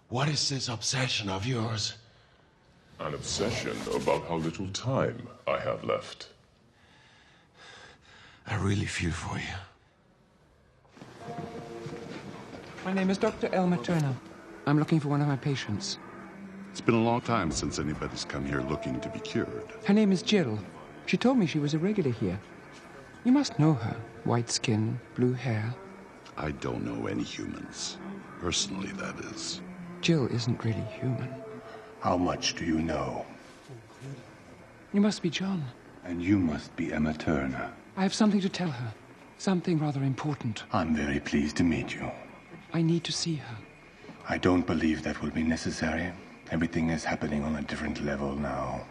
What is this obsession of yours? An obsession about how little time I have left. I really feel for you. My name is Dr. Elmer Turner. I'm looking for one of my patients. It's been a long time since anybody's come here looking to be cured. Her name is Jill. She told me she was a regular here. You must know her. White skin, blue hair. I don't know any humans. Personally, that is. Jill isn't really human. How much do you know? You must be John. And you must be Emma Turner. I have something to tell her. Something rather important. I'm very pleased to meet you. I need to see her. I don't believe that will be necessary. Everything is happening on a different level now.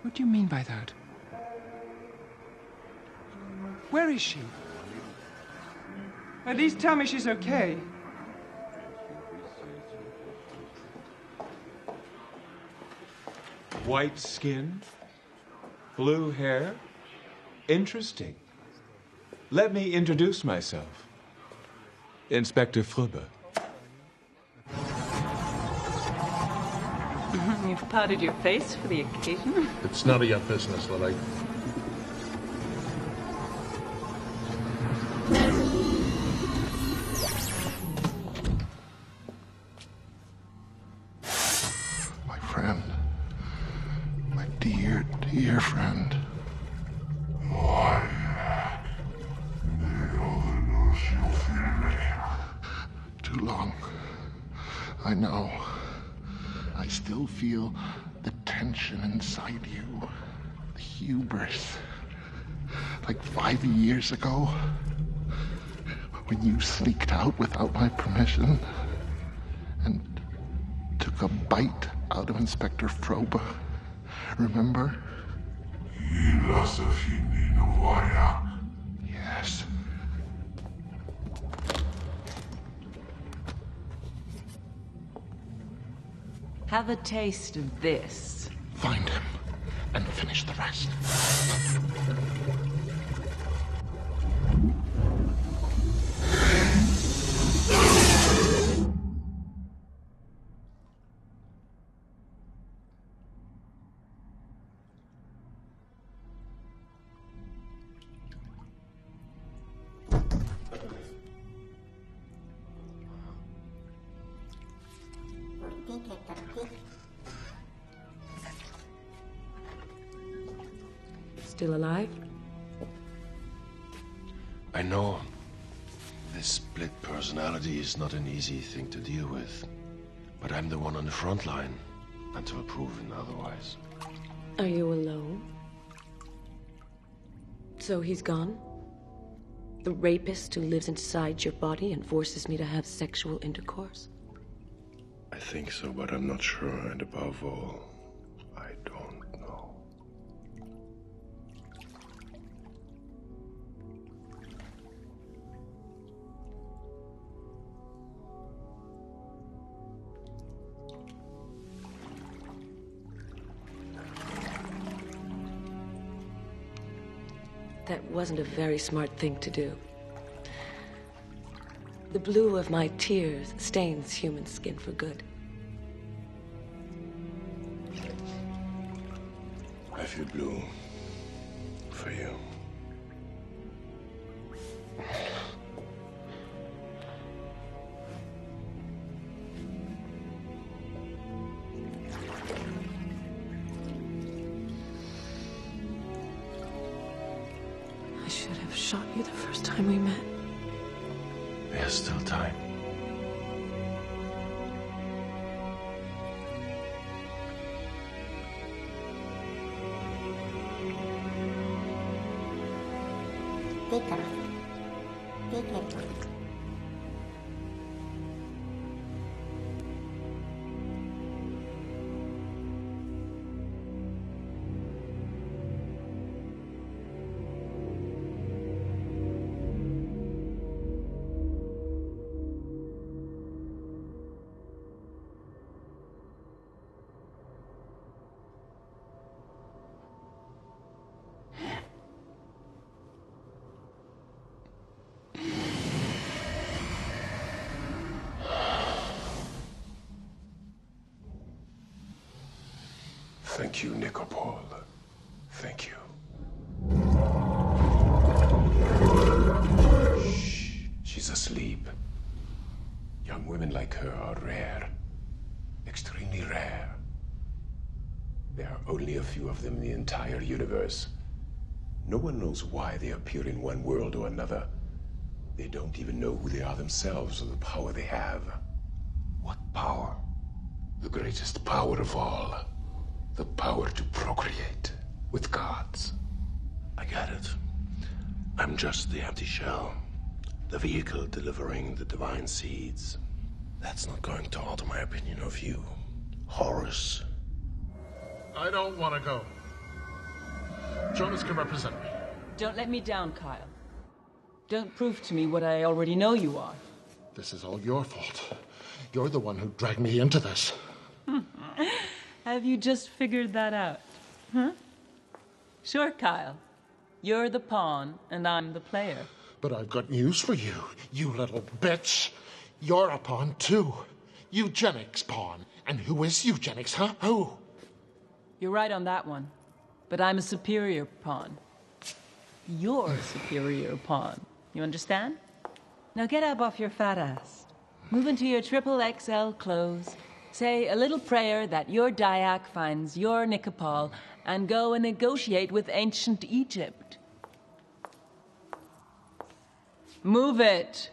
What do you mean by that? Where is she? At least tell me she's okay. White skin, blue hair. Interesting. Let me introduce myself. Inspector Fröbe. You've powdered your face for the occasion. It's none of your business, Lily. My friend. My dear, dear friend. Too long. I know. I still feel the tension inside you. The hubris. Like 5 years ago, when you sneaked out without my permission and took a bite out of Inspector Fröbe. Remember? Yes. Have a taste of this. Find him and finish the rest. Still alive? I know this split personality is not an easy thing to deal with. But I'm the one on the front line until proven otherwise. Are you alone? So he's gone? The rapist who lives inside your body and forces me to have sexual intercourse? I think so, but I'm not sure, and above all, I don't know. That wasn't a very smart thing to do. The blue of my tears stains human skin for good. I feel blue for you. I should have shot you the first time we met. There's still time. Thank you, Nicopol. Thank you. Shh. She's asleep. Young women like her are rare. Extremely rare. There are only a few of them in the entire universe. No one knows why they appear in one world or another. They don't even know who they are themselves or the power they have. What power? The greatest power of all. The power to procreate with gods. I get it. I'm just the empty shell. The vehicle delivering the divine seeds. That's not going to alter my opinion of you, Horus. I don't want to go. Jonas can represent me. Don't let me down, Kyle. Don't prove to me what I already know you are. This is all your fault. You're the one who dragged me into this. Have you just figured that out? Huh? Sure, Kyle. You're the pawn, and I'm the player. But I've got news for you, you little bitch. You're a pawn, too. Eugenics pawn. And who is eugenics, huh? Who? You're right on that one. But I'm a superior pawn. You're a superior pawn. You understand? Now get up off your fat ass. Move into your XXL clothes. Say a little prayer that your Dayak finds your Nikopol, and go and negotiate with ancient Egypt. Move it!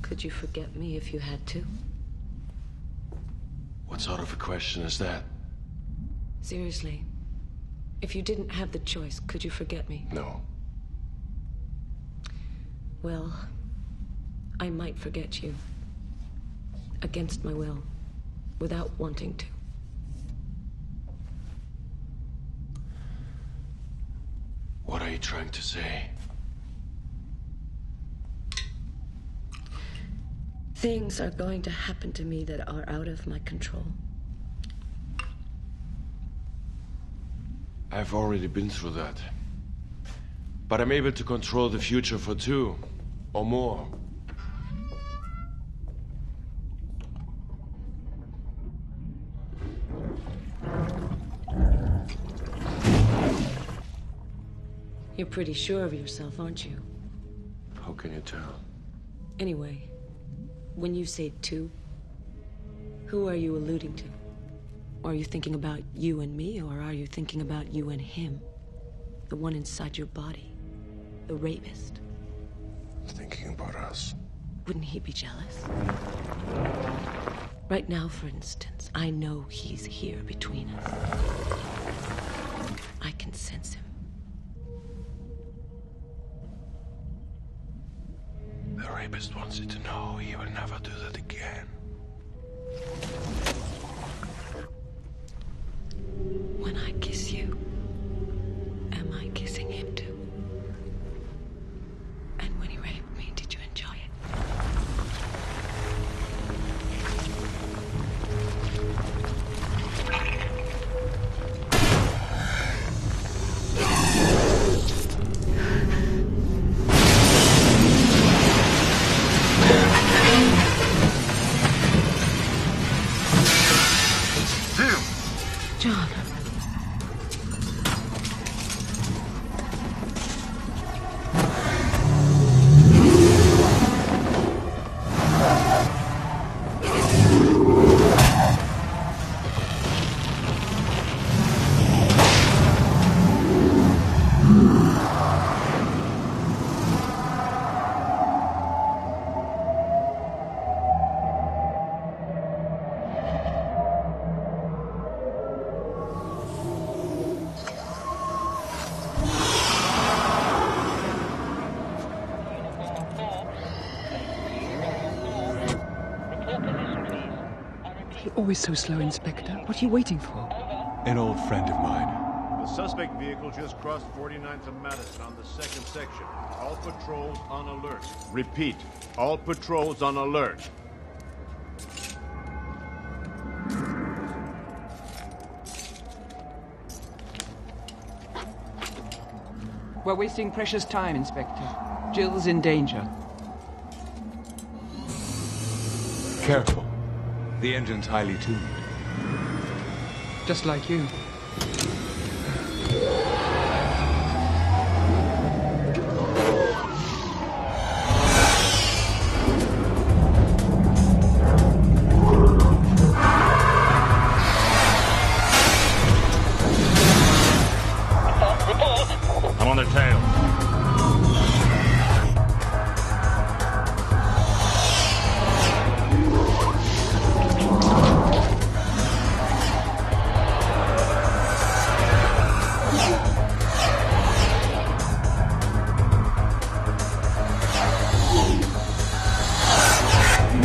Could you forget me if you had to? What sort of a question is that? Seriously. If you didn't have the choice, could you forget me? No. Well, I might forget you. Against my will. Without wanting to. What are you trying to say? Things are going to happen to me that are out of my control. I've already been through that. But I'm able to control the future for 2 or more. You're pretty sure of yourself, aren't you? How can you tell? Anyway, when you say 2, who are you alluding to? Are you thinking about you and me, or are you thinking about you and him? The one inside your body. The rapist. Thinking about us. Wouldn't he be jealous? Right now, for instance, I know he's here between us. I can sense him. The rapist wants you to know he will never do that again. When I kiss you, am I kissing him too? And when he raped me, did you enjoy it? John. Always so slow, Inspector. What are you waiting for? An old friend of mine. The suspect vehicle just crossed 49th and Madison on the 2nd section. All patrols on alert. Repeat, all patrols on alert. We're wasting precious time, Inspector. Jill's in danger. Careful. The engine's highly tuned. Just like you.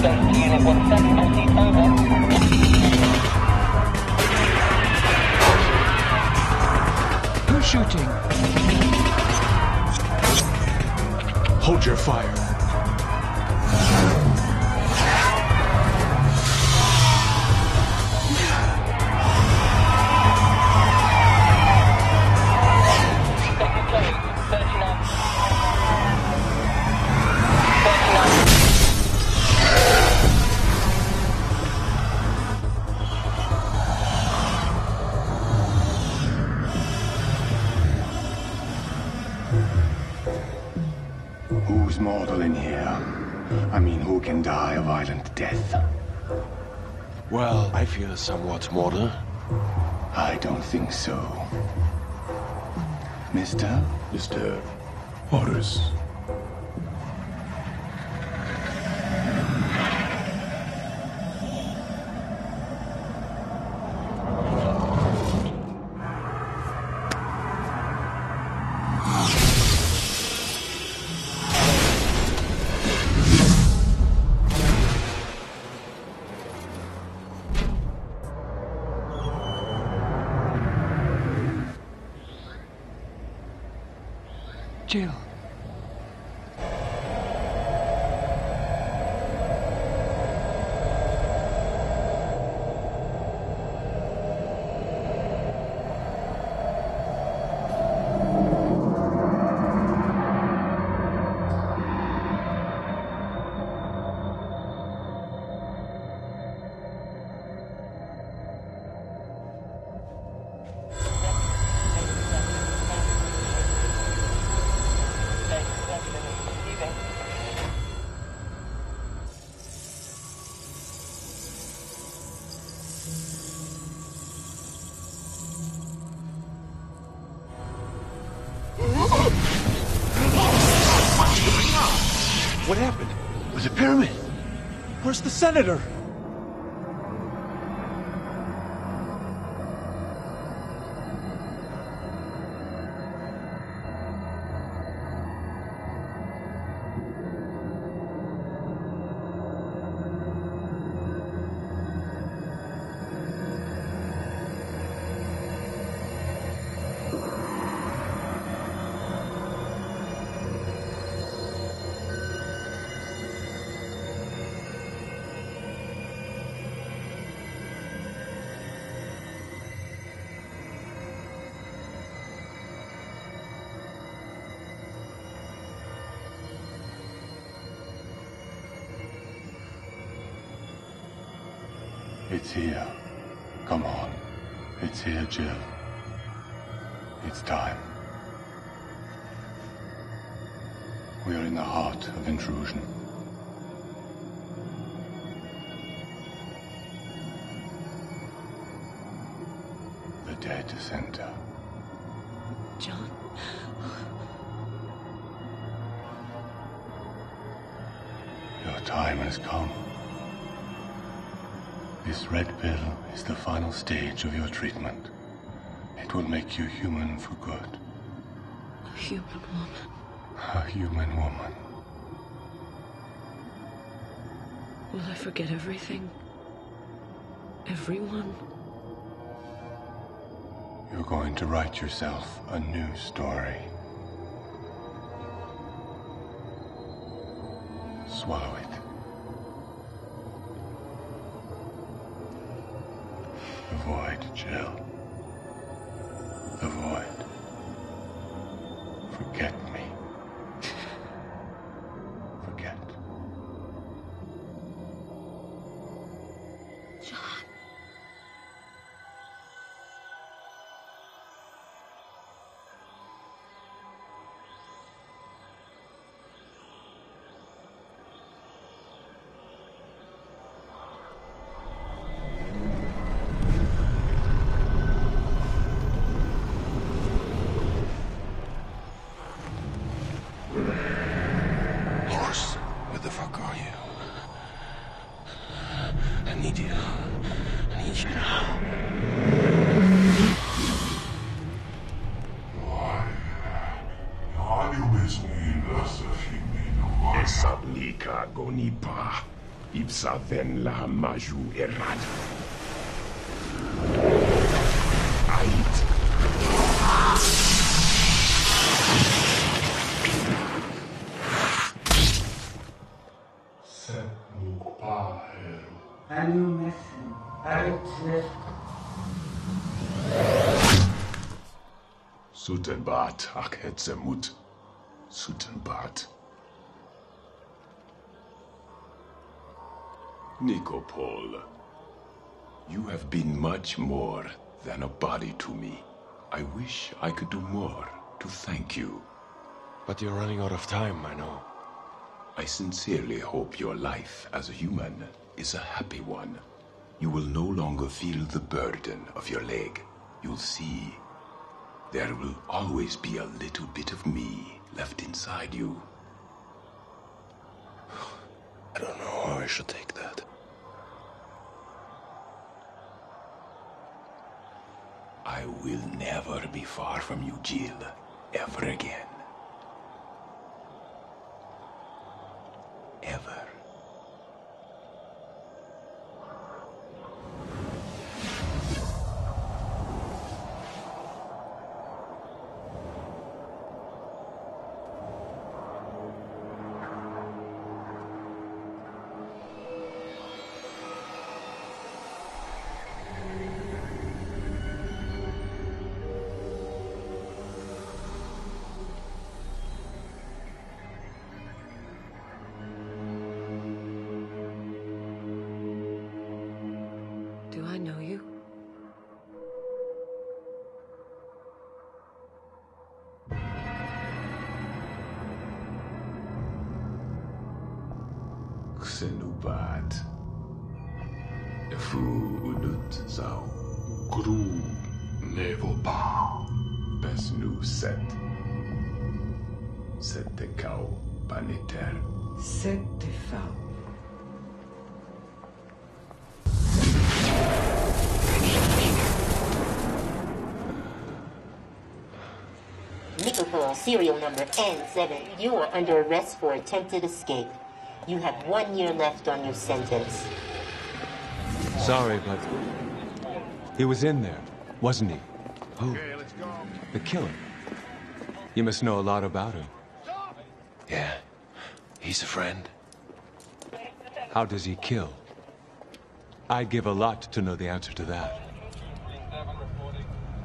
Base to Unit 17, proceed, over. Who's shooting? Hold your fire. Who's mortal in here? I mean, who can die a violent death? Well, I feel somewhat mortal. I don't think so. Mister? Mr. Orders. Jill. What happened? With the pyramid? Where's the senator? It's here. Come on. It's here, Jill. It's time. We are in the heart of intrusion. The dead center. John. Your time has come. This red pill is the final stage of your treatment. It will make you human for good. A human woman. A human woman. Will I forget everything? Everyone? You're going to write yourself a new story. Swallow it. The void, Jill. The void. Forget me. Forget. John. Horse, where the fuck are you? I need you. I need you now. Esa nika gonipa. Ipsa ven la maju erat. Ait. Sepmuk paher. Anu messen, arit Sutenbart ak hetzemut. Sutenbart. Nikopol, you have been much more than a body to me. I wish I could do more to thank you. But you're running out of time, I know. I sincerely hope your life as a human is a happy one. You will no longer feel the burden of your leg. You'll see there will always be a little bit of me left inside you. I don't know how I should take that. I will never be far from you, Jill, ever again. Ever. Do I know you? Xenubat. Fu unut zau. Gru nevopa. Besnu set. Set de kau paniter. Set de fau. Nicopol, serial number N7. You are under arrest for attempted escape. You have 1 year left on your sentence. Sorry, but he was in there, wasn't he? Who? Okay, let's go. The killer. You must know a lot about him. Yeah, he's a friend. How does he kill? I'd give a lot to know the answer to that.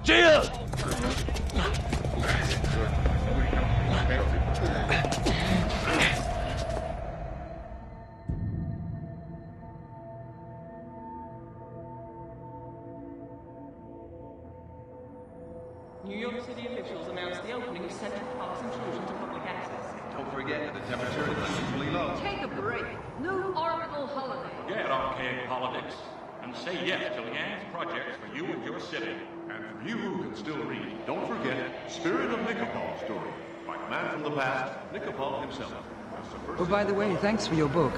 Jill! New York City officials announced the opening of Central Park's intrusion to public access. Don't forget that the temperature is unusually low. Take a break. No orbital holiday. Get archaic politics and say yes to Leanne's projects for you and your city. And for you who can still read, don't forget Spirit of Nicopol story by a man from the past, Nicopol himself. Oh, by the way, thanks for your book.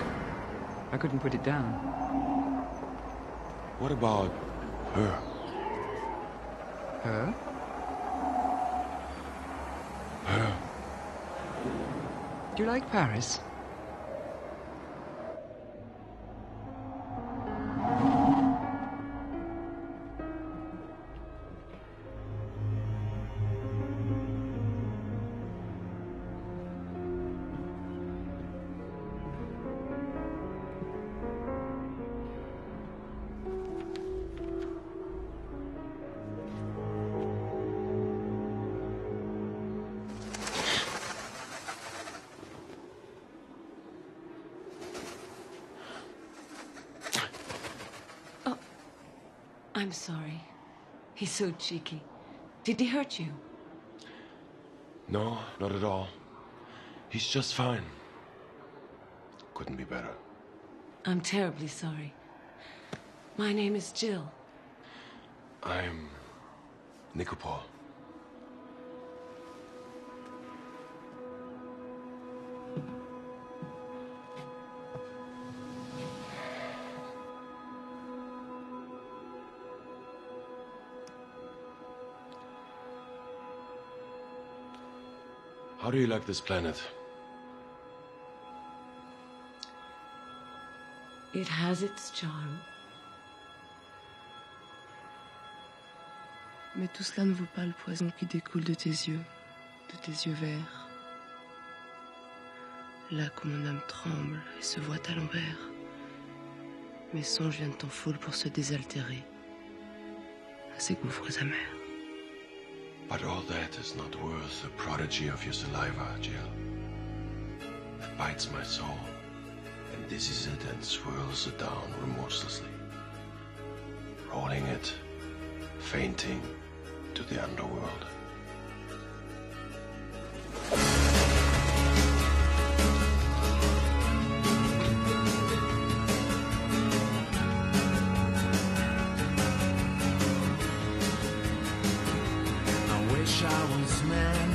I couldn't put it down. What about her? Her? Her. Do you like Paris? I'm sorry. He's so cheeky. Did he hurt you? No, not at all. He's just fine. Couldn't be better. I'm terribly sorry. My name is Jill. I'm Nicopol. How do you like this planet? It has its charm. Mais tout cela ne vaut pas le poison qui découle de tes yeux verts. Là que mon âme tremble et se voit à l'envers, mes songes viennent en foule pour se désaltérer à ces gouffres amers. But all that is not worth the prodigy of your saliva, Jill. It bites my soul, and dizzies it and swirls it down remorselessly, rolling it, fainting, to the underworld. I was man,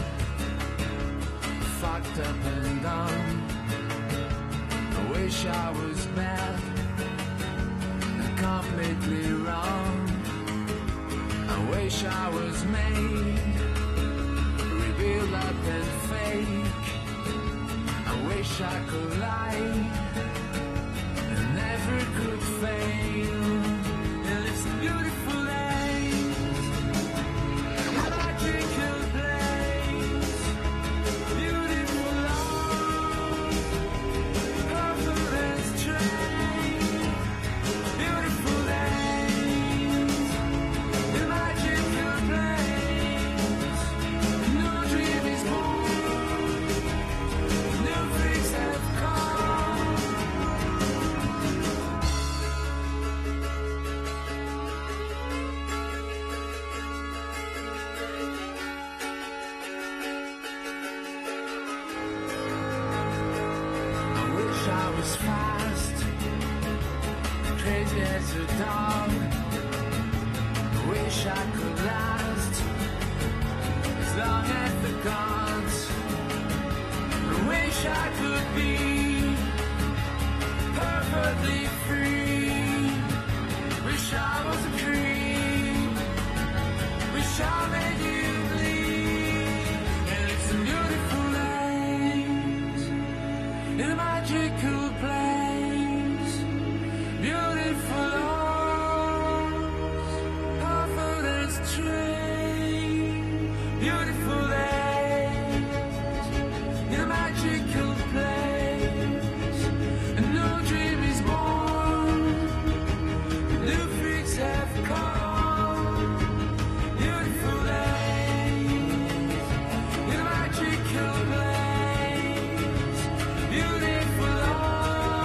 fucked up and dumb. I wish I was bad and completely wrong. I wish I was made, revealed up and fake. I wish I could lie and never could fail. And it's a beautiful fast, crazy as a dog. I wish I could last as long as the gods. I wish I could be perfectly free. Wish I was a creep. Wish I made you bleed. And it's a beautiful night in a magical place, beautiful arms, perfect and straight, beautiful days, in a magical place, and no dream is born, new freaks have come, beautiful days, in a magical place, beautiful arms.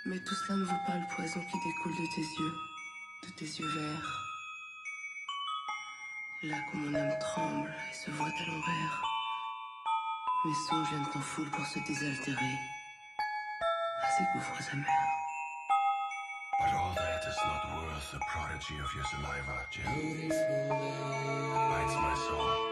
Mais tout cela ne vaut pas le poison qui découle de tes yeux verts. Là où mon âme tremble et se voit à l'envers. Mes songes viennent en foule pour se désaltérer à ces gouffres amers. But all that is not worth the prodigy of your saliva, Jill. It bites my soul.